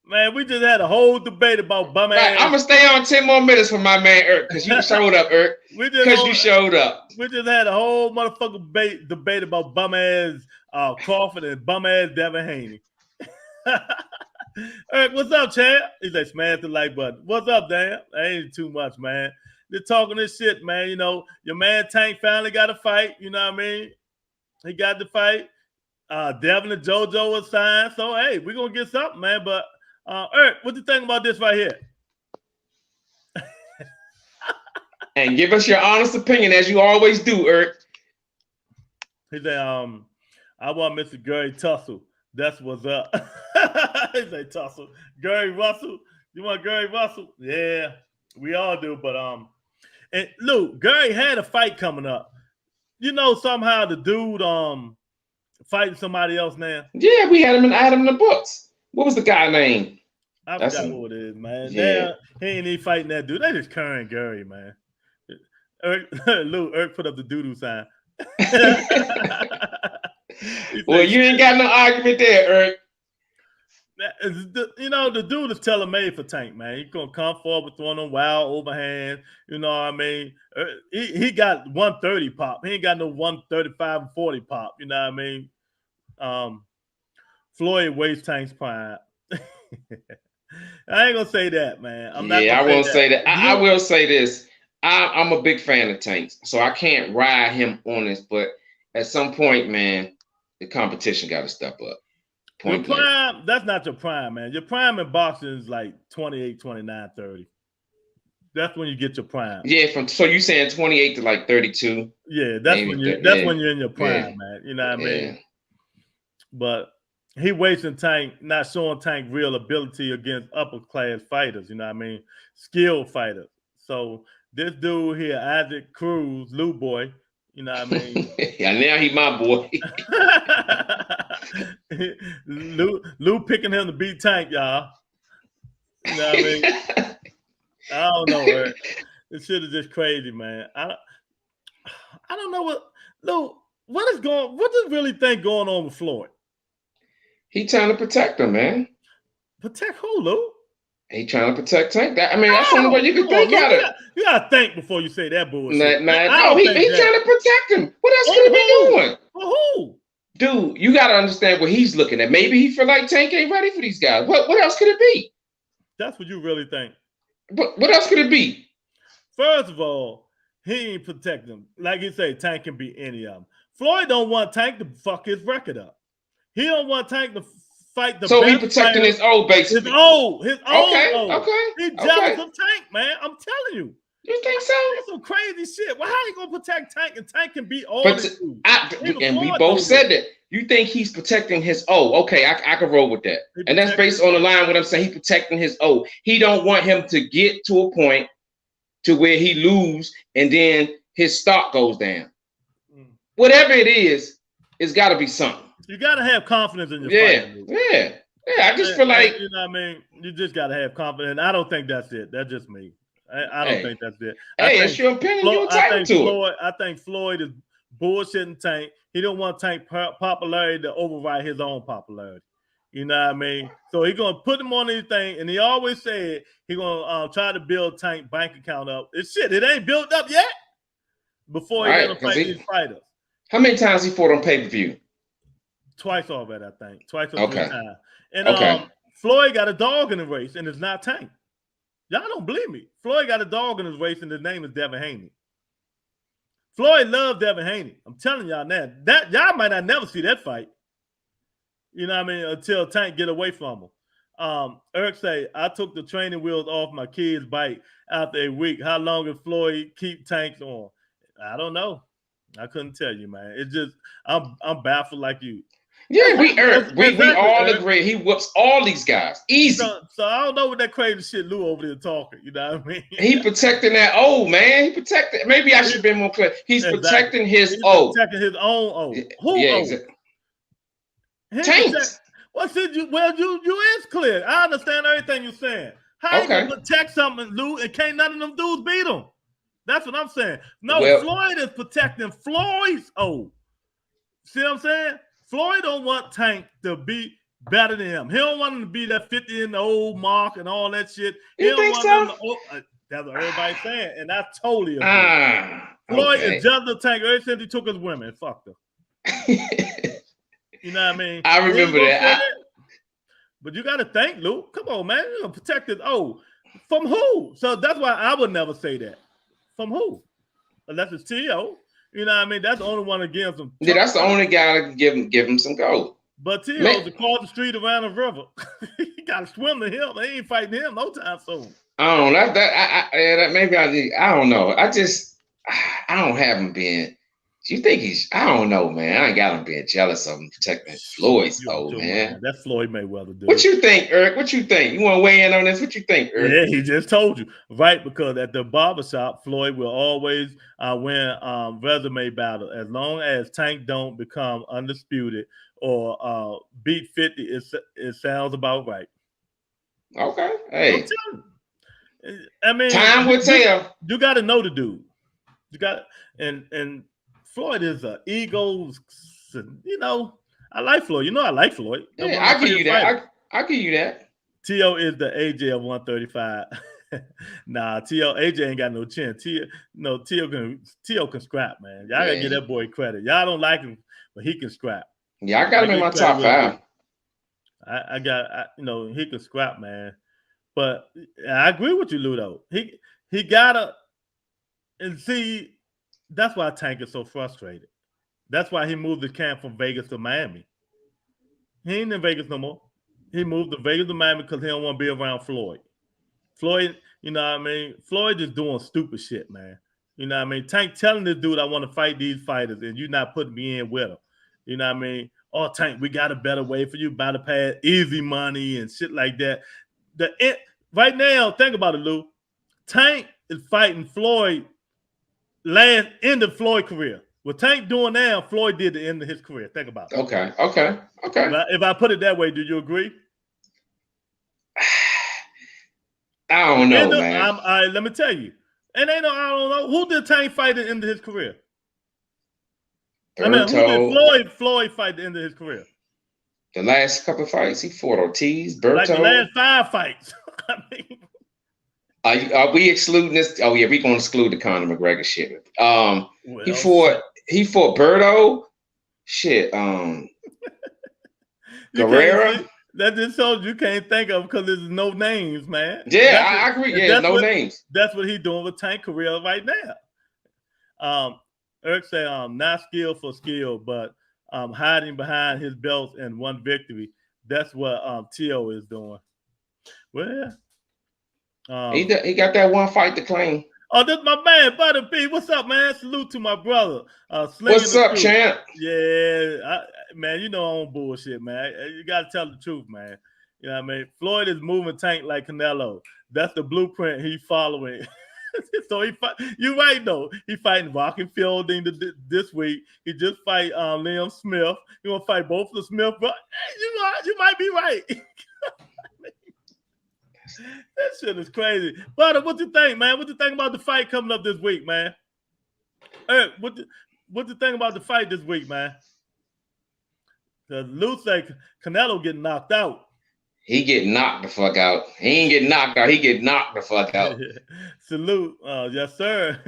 Man, we just had a whole debate about bum ass. I'm gonna stay on 10 more minutes for my man Eric because you showed up, Eric. Because you showed up. We just had a whole motherfucking debate about bum ass Crawford and bum ass Devin Haney. Eric, what's up, champ? He's like, smash the like button. What's up, Dan? That ain't too much, man. They're talking this shit, man. You know, your man Tank finally got a fight. You know what I mean? He got the fight. Devin and JoJo was signed. So, hey, we're going to get something, man. But, Eric, what do you think about this right here? And give us your honest opinion, as you always do, Eric. He said, I want Mr. Gary Tussle. That's what's up. He said, Tussle. Gary Russell. You want Gary Russell? Yeah, we all do. But, and Lou, Gary had a fight coming up. You know, somehow the dude fighting somebody else now. Yeah, I had him in the books. What was the guy name? I forgot who it is, man. Yeah. Now, he ain't even fighting that dude. They just current Gary, man. Eric put up the doo-doo sign. Well, you ain't got no argument there, Eric. You know, the dude is tailor-made for Tank, man. He's going to come forward throwing them wild overhand. You know what I mean? He got 130 pop. He ain't got no 135 and 40 pop. You know what I mean? Floyd wastes Tank's pride. I ain't going to say that, man. I won't say that. I will say this. I'm a big fan of Tanks, so I can't ride him on this. But at some point, man, the competition got to step up. Your prime, that's not your prime, man. Your prime in boxing is like 28, 29, 30. That's when you get your prime. Yeah, so you saying 28 to like 32? Yeah, that's when you're in your prime, man. You know what I mean? But he wasting Tank, not showing Tank real ability against upper class fighters. You know what I mean? Skilled fighters. So this dude here, Isaac Cruz, Lou Boy. You know what I mean? Yeah, now he my boy. Lou picking him to beat Tank, y'all. You know what I mean? I don't know, Eric. This shit is just crazy, man. I don't know what is really think going on with Floyd? He trying to protect him, man. Protect who, Lou? He trying to protect Tank. That's the only way you can think at it. You gotta think before you say that bullshit. No, he trying to protect him. What else could he be doing? For who? Dude, you gotta understand what he's looking at. Maybe he feel like Tank ain't ready for these guys. What else could it be? That's what you really think. What else could it be? First of all, he ain't protect them. Like you say, Tank can beat any of them. Floyd don't want Tank to fuck his record up. He don't want Tank to fight the. So best he protecting player. his old, basically. His old. Okay. He's jealous of Tank, man. I'm telling you. You think so? That's some crazy shit. Well, how you gonna protect Tank and Tank can beat all these dudes? And we both said that. You think he's protecting his O? Okay, I can roll with that. And that's based on the line what I'm saying. He protecting his O. He don't want him to get to a point to where he lose and then his stock goes down. Whatever it is, it's got to be something. You got to have confidence in your fight. Yeah. I just feel like, you know what I mean? You just got to have confidence. I don't think that's it. That's just me. I don't think that's it. It's your opinion. You're entitled to it. I think Floyd is bullshitting Tank. He don't want Tank popularity to override his own popularity. You know what I mean? So he's gonna put him on anything, and he always said he's gonna try to build Tank bank account up. It ain't built up yet. Before he's gonna fight these fighters. How many times he fought on pay-per-view? Twice already, I think. Twice or 3 times. And Floyd got a dog in the race, and it's not Tank. Y'all don't believe me. Floyd got a dog in his race, and his name is Devin Haney. Floyd loved Devin Haney. I'm telling y'all now. That y'all might not never see that fight. You know what I mean? Until Tank get away from him. Eric say, I took the training wheels off my kid's bike after a week. How long does Floyd keep Tanks on? I don't know. I couldn't tell you, man. It's just I'm baffled like you. Yeah, we all agree. He whoops all these guys. Easy. So I don't know what that crazy shit Lou over there talking. You know what I mean? He protecting that O, man. He protected. Maybe I should be more clear. He's protecting his O. Protecting his own O. Who yeah, O? Exactly. Tanks. You is clear. I understand everything you're saying. How you gonna protect something, Lou, and can't none of them dudes beat him? That's what I'm saying. No, Floyd is protecting Floyd's O. See what I'm saying? Floyd don't want Tank to be better than him. He don't want him to be that 50 in the old mark and all that shit. He don't want him to, that's what everybody's saying, and I totally agree. Floyd is just the Tank ever since he took his women and fucked her. You know what I mean? I remember that. But you got to think, Luke. Come on, man. You're going to protect it. Oh, from who? So that's why I would never say that. From who? Unless it's T.O. You know what I mean? That's the only one that gives him. Yeah, that's the only guy that can give him some gold. But T.O.'s across the street around the river. He got to swim to him. They ain't fighting him no time soon. I don't know. I don't know. I don't have him being. You think he's? I don't know, man. I ain't got him being jealous of him protecting Floyd's man. That's Floyd Mayweather, dude. What you think, Eric? What you think? You want to weigh in on this? What you think, Eric? Yeah, he just told you, right? Because at the barbershop, Floyd will always win resume battle as long as Tank don't become undisputed or beat 50. It sounds about right. Okay, hey. I mean, time will tell. You got to know the dude. You got and. Floyd is an ego, you know. I like Floyd. You know I like Floyd. Yeah, I give you that. I give you that. T.O. is the AJ of 135. Nah, AJ ain't got no chin. T.O. can scrap, man. Y'all gotta give that boy credit. Y'all don't like him, but he can scrap. Yeah, I got him in my top 5. He can scrap, man. But I agree with you, Ludo. He gotta and see. That's why Tank is so frustrated. That's why he moved the camp from Vegas to Miami. He ain't in Vegas no more. He moved to Vegas to Miami because he don't want to be around Floyd. Floyd, you know what I mean? Floyd is doing stupid shit, man. You know what I mean? Tank telling this dude, I want to fight these fighters, and you're not putting me in with him. You know what I mean? oh, Tank, we got a better way for you, bypass easy money and shit like that. Right now, think about it, Lou. Tank is fighting Floyd last end of Floyd's career. What Tank doing now, Floyd did the end of his career. Think about it. Okay. If I put it that way, do you agree? I don't know, man. Let me tell you. And I don't know. Who did Tank fight at the end of his career? Berto, who did Floyd fight at the end of his career? The last couple of fights, he fought Ortiz, Berto. Like the last 5 fights. I mean, are we excluding this? Oh yeah, we're gonna exclude the Conor McGregor shit. He fought Berto. Shit. Guerrero. That just shows you can't think of because there's no names, man. Yeah, I agree. Yeah, no names. That's what he's doing with Tank career right now. Eric said, not skill for skill, but hiding behind his belts and one victory. That's what T.O. is doing. Well, he got that one fight to claim. Oh, this is my man, Butter P. What's up, man? Salute to my brother. What's up, champ? Yeah, man, you know I don't bullshit, man. You got to tell the truth, man. You know what I mean? Floyd is moving Tank like Canelo. That's the blueprint he's following. So you're right, though. He fighting Rocky Fielding this week. He just fight Liam Smith. He gonna fight both of the Smith brothers. Hey, you might be right. That shit is crazy. But what you think, man? What you think about the fight coming up this week, man? Hey, what you think about the fight this week, man? Because Lou said Canelo getting knocked out. He get knocked the fuck out. He ain't get knocked out. He get knocked the fuck out. Salute. Yes, sir.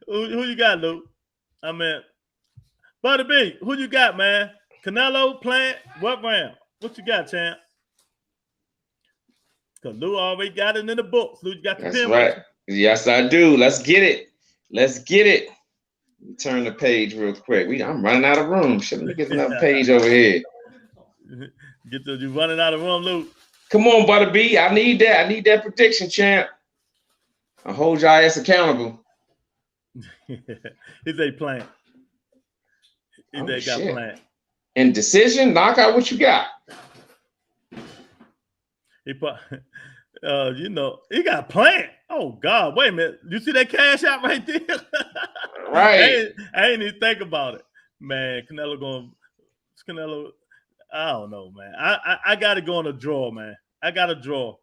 who you got, Lou? I mean, Buddy B, who you got, man? Canelo, Plant, what round? What you got, champ? Because Lou already got it in the books. Lou, you got the That's pen. right. Yes, I do. Let's get it. Turn the page real quick. I'm running out of room. Let me get another page over here. You running out of room, Lou. Come on, Butter B. I need that. I need that prediction, champ. I'll hold your ass accountable. He's a Plant. Got Plant. And decision, knockout, what you got? He got Plant. Oh God, wait a minute. You see that cash out right there? Right. I ain't even think about it. Man, Canelo, I don't know, man. I gotta go on a draw, man. I got a draw.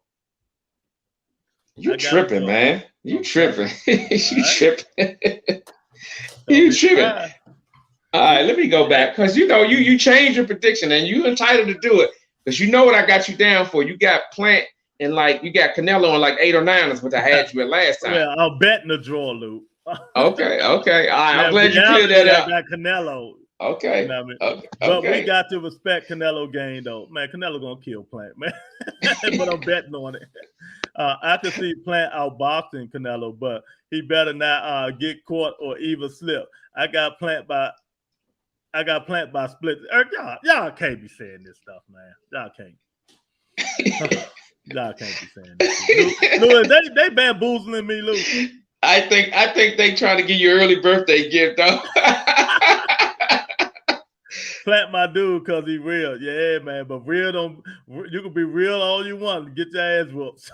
You tripping, man. You tripping. You tripping. You tripping. All right, let me go back. Because you changed your prediction and you entitled to do it. Because you know what I got you down for. You got Plant and you got Canelo on 8 or 9 is what I had you at last time. Yeah, I'm betting the draw, Lou. Okay. All right, I'm glad you cleared that up. I got Canelo. Okay. You know what I mean? Okay. But we got to respect Canelo game, though. Man, Canelo gonna kill Plant, man. But I'm betting on it. I can see Plant outboxing Canelo, but he better not get caught or even slip. I got Plant by split. Y'all can't be saying this stuff, man. Y'all can't. Y'all can't be saying this. Lou, they bamboozling me, Lou. I think they trying to give you an early birthday gift, though. Plant my dude because he real. Yeah, man. But you can be real all you want. Get your ass whooped.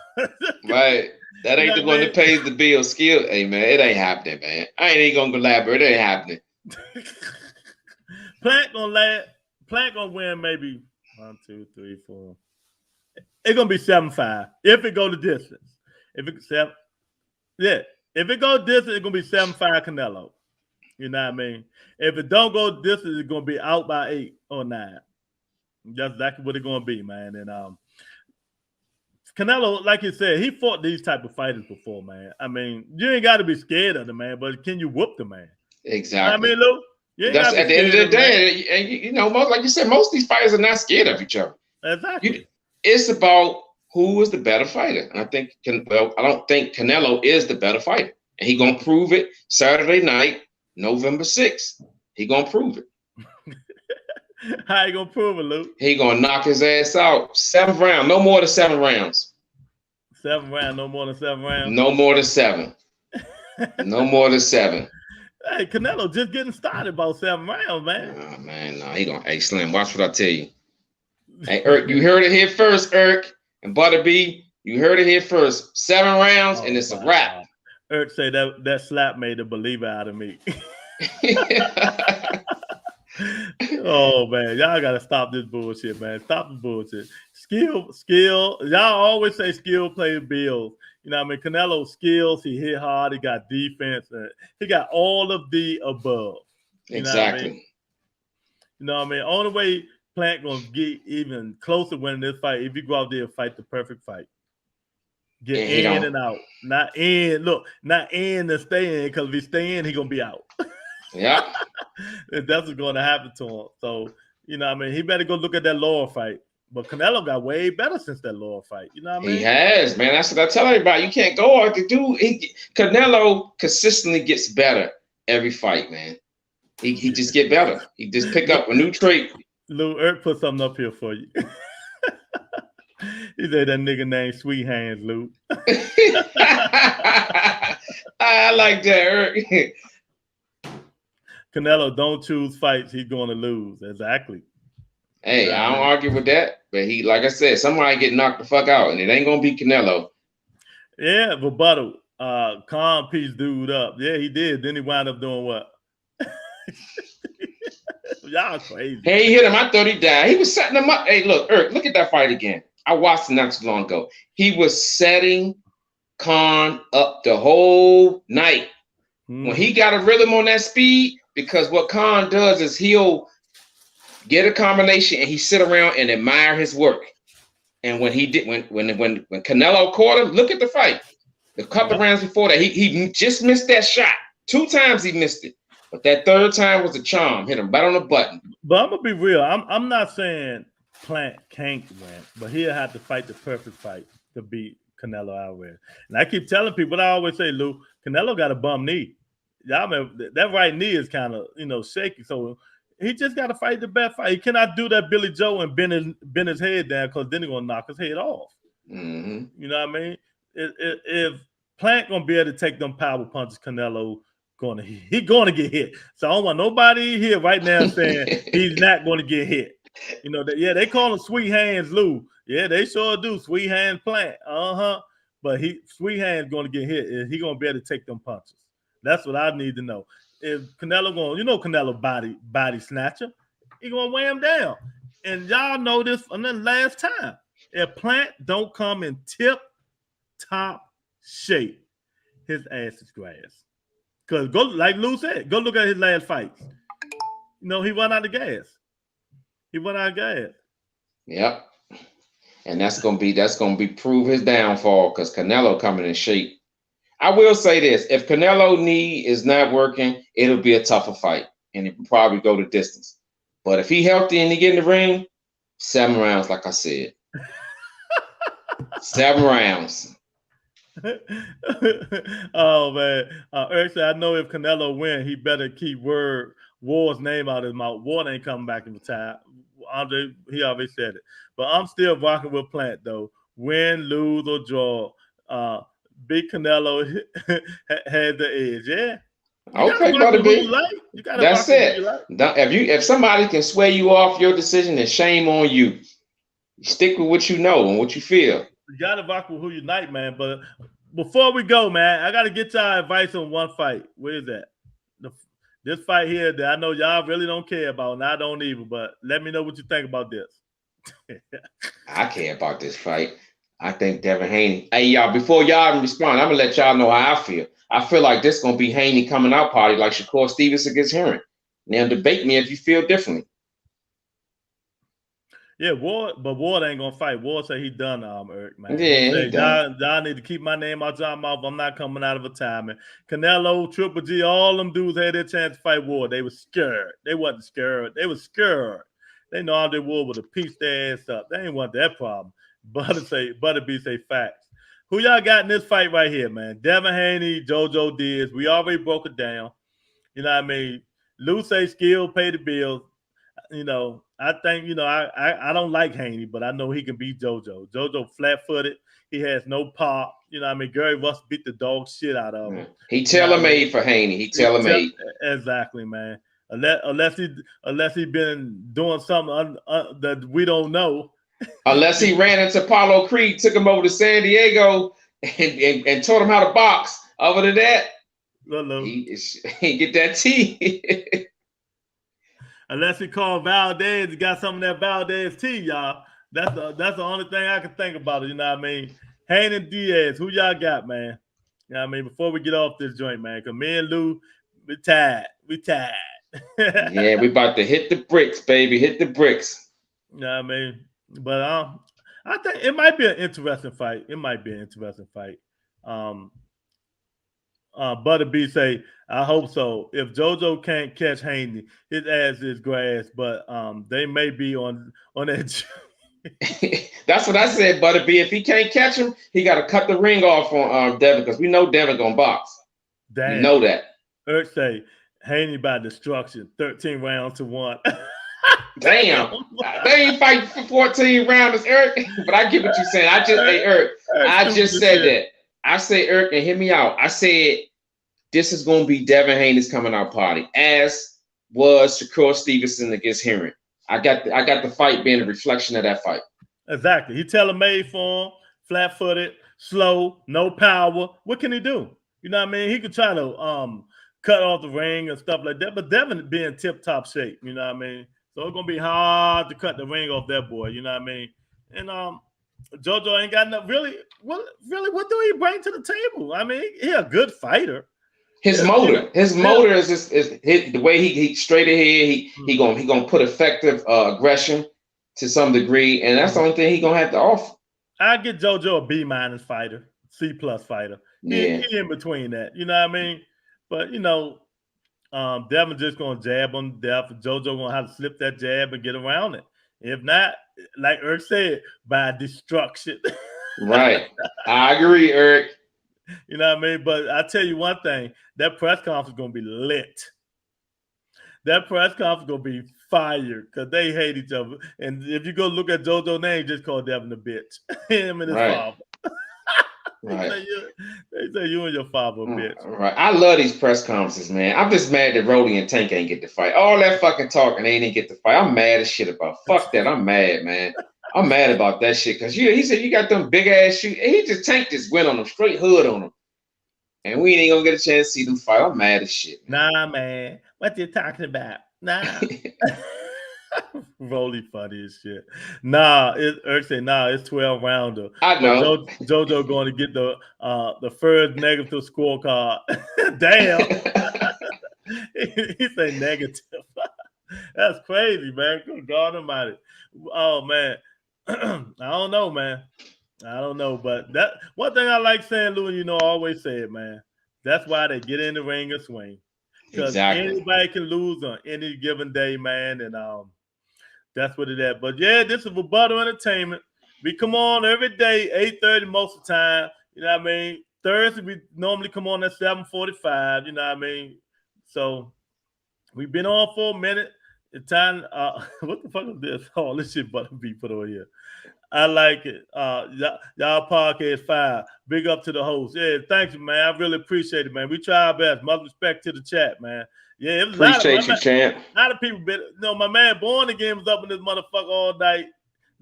Right. That ain't the one that pays the bill. Skill. Hey, man, it ain't happening, man. I ain't even going to elaborate. It ain't happening. Plant gonna win maybe 1, 2, 3, 4. It's gonna be 7-5 if it go the distance. If it go distance, it's gonna be 7-5 Canelo. You know what I mean? If it don't go distance, it's gonna be out by 8 or 9. That's exactly what it's gonna be, man. And Canelo, like you said, he fought these type of fighters before, man. I mean, you ain't got to be scared of the man, but can you whoop the man? Exactly. You know what I mean, Lou? That's at the end of the day, and like you said, most of these fighters are not scared of each other. Exactly. It's about who is the better fighter. And I don't think Canelo is the better fighter. And he gonna prove it Saturday night, November 6th. He gonna prove it. How you gonna prove it, Luke? He gonna knock his ass out. 7th round, no more than 7 rounds. 7 rounds, no more than 7 rounds. No more than 7. No more than 7. Hey, Canelo just getting started about 7 rounds, man. Oh, man, no, he gonna. Hey, Slim, watch what I tell you. Hey, Eric, you heard it here first, Eric and Butterby. You heard it here first. 7 rounds, and it's a wrap. Eric say that slap made a believer out of me. Oh man, y'all gotta stop this bullshit, man. Stop the bullshit. Skill. Y'all always say skill plays bills. You know what I mean? Canelo skills, he hit hard, he got defense, he got all of the above. Exactly. You know what I mean? Only way Plant gonna get even closer winning this fight if you go out there and fight the perfect fight. Get in and out. Not in. Look, not in and stay in, because if he stay in, he gonna be out. Yeah. That's what's going to happen to him. So, you know what I mean? He better go look at that lower fight. But Canelo got way better since that lower fight. You know what I mean? He has, man. That's what I tell everybody. You can't go out to do. Canelo consistently gets better every fight, man. He just get better. He just pick up a new trait. Lou, Eric put something up here for you. He said that nigga named Sweet Hands, Lou. I like that, Eric. Canelo don't choose fights he's going to lose. Exactly. Hey, I don't argue with that. But he, like I said, somebody get knocked the fuck out, and it ain't gonna be Canelo. Yeah, rebuttal. Khan pieced dude up. Yeah, he did. Then he wound up doing what? Y'all crazy. Hey, he hit him. I thought he died. He was setting him up. Hey, look, Eric, look at that fight again. I watched it not too long ago. He was setting Khan up the whole night. When he got a rhythm on that speed, because what Khan does is he'll get a combination and he sit around and admire his work. And when he did, when Canelo caught him, look at the fight. The couple rounds before that, he just missed that shot. 2 times he missed it, but that 3rd time was a charm. Hit him right on the button. But I'm gonna be real. I'm not saying Plant can't win, but he'll have to fight the perfect fight to beat Canelo Alvarez. And I keep telling people what I always say, Lou, Canelo got a bum knee. Y'all man, that right knee is kind of shaky. So he just got to fight the best fight. He cannot do that Billy Joe and bend his head down, because then he's gonna knock his head off. Mm-hmm. You know what I mean? If Plant gonna be able to take them power punches, Canelo he gonna get hit. So I don't want nobody here right now saying he's not gonna get hit. You know that? Yeah, they call him Sweet Hands Lou. Yeah, they sure do. Sweet Hands Plant. But Sweet Hands gonna get hit. He gonna be able to take them punches. That's what I need to know. If Canelo Canelo body snatcher, he gonna weigh him down. And y'all know this from the last time. If Plant don't come in tip top shape, his ass is grass. Because go, like Lou said, go look at his last fights. He run out of gas. Yep. And that's gonna be prove his downfall, because Canelo coming in shape. I will say this: if Canelo knee is not working, it'll be a tougher fight, and it will probably go the distance. But if he healthy and he get in the ring, 7 rounds, like I said. 7 rounds. Oh man, actually, I know if Canelo win, he better keep Ward's name out of his mouth. Ward ain't coming back in the time. Andre, he already said it. But I'm still rocking with Plant though. Win, lose, or draw. Big Canelo had the edge. Yeah. Okay, brother B. That's it. If somebody can sway you off your decision, then shame on you. Stick with what you know and what you feel. You gotta rock with who you like, man. But before we go, man, I gotta get y'all advice on one fight. Where is that? This fight here that I know y'all really don't care about, and I don't even. But let me know what you think about this. I care about this fight. I think Devin Haney. Hey, y'all, before y'all respond, I'm going to let y'all know how I feel. I feel like this going to be Haney coming out party like Shakur Stevens against Herring. Now, debate me if you feel differently. Yeah, Ward ain't going to fight. Ward say he done, Eric, man. Yeah, he done. Y'all need to keep my name out y'all mouth. I'm not coming out of retirement. Canelo, Triple G, all them dudes had their chance to fight Ward. They were scared. They wasn't scared. They were scared. They know Andre Ward would have pieced their ass up. They ain't want that problem. Butterby say facts. Who y'all got in this fight right here, man? Devin Haney, JoJo Diaz. We already broke it down. You know what I mean? Lou say skill pay the bills. I think, you know, I don't like Haney, but I know he can beat JoJo. JoJo flat-footed. He has no pop. You know what I mean? Gary Russ beat the dog shit out of him. He tailor-made for Haney. He tailor-made. Exactly, man. Unless he been doing something that we don't know. Unless he ran into Apollo Creed, took him over to San Diego and taught him how to box. Other than that, he get that tea. Unless he called Valdez, he got some of that Valdez tea, y'all. That's the only thing I can think about it. You know what I mean? Haney and Diaz, who y'all got, man? You know what I mean? Before we get off this joint, man, because me and Lou, we tired. Yeah, we about to hit the bricks, baby. Hit the bricks. You know what I mean? But I think it might be an interesting fight. Butterbeat say, I hope so. If JoJo can't catch Haney, his ass is grass, but they may be on that. That's what I said, Butterbeat. If he can't catch him, he got to cut the ring off on Devin, because we know Devin gonna box. Damn. We know that. Erk say Haney by destruction, 13 rounds to 1. Damn, they ain't fighting for 14 rounds, Erk. But I get what you're saying. I just said that. I say, Erk, and hear me out. I said this is going to be Devin Haney's coming out party, as was Shakur Stevenson against Henry. I got the fight being a reflection of that fight. Exactly. He tailor-made for him, flat-footed, slow, no power. What can he do? You know what I mean? He could try to cut off the ring and stuff like that, but Devin be in tip-top shape. You know what I mean? So it's gonna be hard to cut the ring off that boy. You know what I mean? And JoJo ain't got enough. Really, what do he bring to the table? I mean, he a good fighter. His motor is just the way he straight ahead. He gonna put effective aggression to some degree, and that's the only thing he gonna have to offer. I get JoJo a B- fighter, C+ fighter. Yeah, he in between that. You know what I mean? But you know, Devin just gonna jab on death. JoJo gonna have to slip that jab and get around it. If not, like Erk said, by destruction. Right. I agree, Erk. You know what I mean? But I tell you one thing, that press conference is gonna be lit. That press conference is gonna be fire because they hate each other. And if you go look at JoJo's name, just call Devin a bitch. Him and his father. Right. They say you and your father a bitch. Right. I love these press conferences, man. I'm just mad that Rody and Tank ain't get the fight. All that fucking talking, they didn't get the fight. I'm mad as shit about. Fuck that. I'm mad, man. I'm mad about that shit because he said you got them big ass shoes. He just Tank just went on them, straight hood on them. And we ain't gonna get a chance to see them fight. I'm mad as shit. Nah, man. What you talking about? Nah. Rolly funny as shit. Nah, it's 12 rounder. I know. JoJo going to get the first negative scorecard. Damn. He say negative. That's crazy, man. Good God Almighty. Oh man. I don't know, man. I don't know, but that one thing I like saying, Lou, you know, I always say it, man. That's why they get in the ring and swing. Because anybody can lose on any given day, man, and that's what it is. But yeah, this is Rebuttal Entertainment. We come on every day, 8:30 most of the time. You know what I mean? Thursday, we normally come on at 7:45. You know what I mean? So we've been on for a minute. It's time. What the fuck is this? Oh, this shit butter be put over here. I like it. Y'all podcast fire. Big up to the host. Yeah, thank you, man. I really appreciate it, man. We try our best. Much respect to the chat, man. Yeah, it was appreciate you, champ. A lot of people been, you know, my man Born Again was up in this motherfucker all night.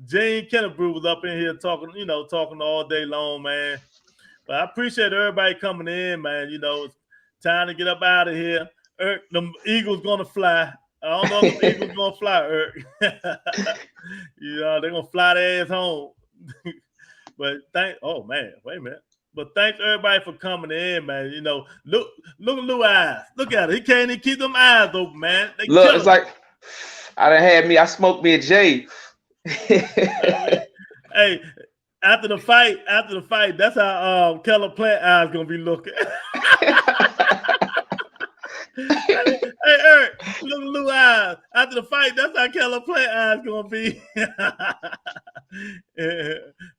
Gene Kennebrew was up in here talking, you know, talking all day long, man. But I appreciate everybody coming in, man. You know, it's time to get up out of here. The Eagles gonna fly. I don't know if the Eagles gonna fly, Erk. You know, they're gonna fly their ass home. But oh man, wait a minute. But thanks everybody for coming in, man. You know, look at Lou eyes. Look at it. He can't even keep them eyes open, man. Look, it's like I done had me. I smoked me a J. Hey, after the fight, that's how Keller Plant eyes gonna be looking. Hey, Eric, look at Lou eyes. After the fight, that's how Keller Plant eyes gonna be.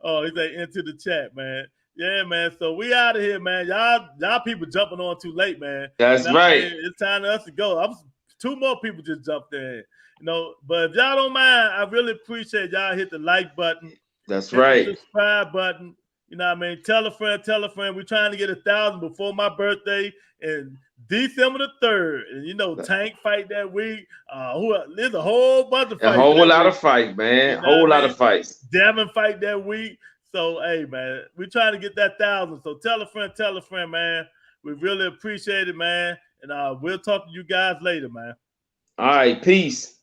Oh, he's like into the chat, man. Yeah, man. So we out of here, man. Y'all people jumping on too late, man. That's right. It's time for us to go. 2 more people just jumped in. You know, but if y'all don't mind, I really appreciate y'all hit the like button. That's hit right. the subscribe button. You know what I mean? Tell a friend, tell a friend. We're trying to get 1,000 before my birthday and December the 3rd. And you know, Tank fight that week. There's a whole bunch of fights. A whole lot of fight, man. You know whole lot of fights. Devin fight that week. So hey, man, we're trying to get that 1,000. So tell a friend, man. We really appreciate it, man. And we'll talk to you guys later, man. All right, peace.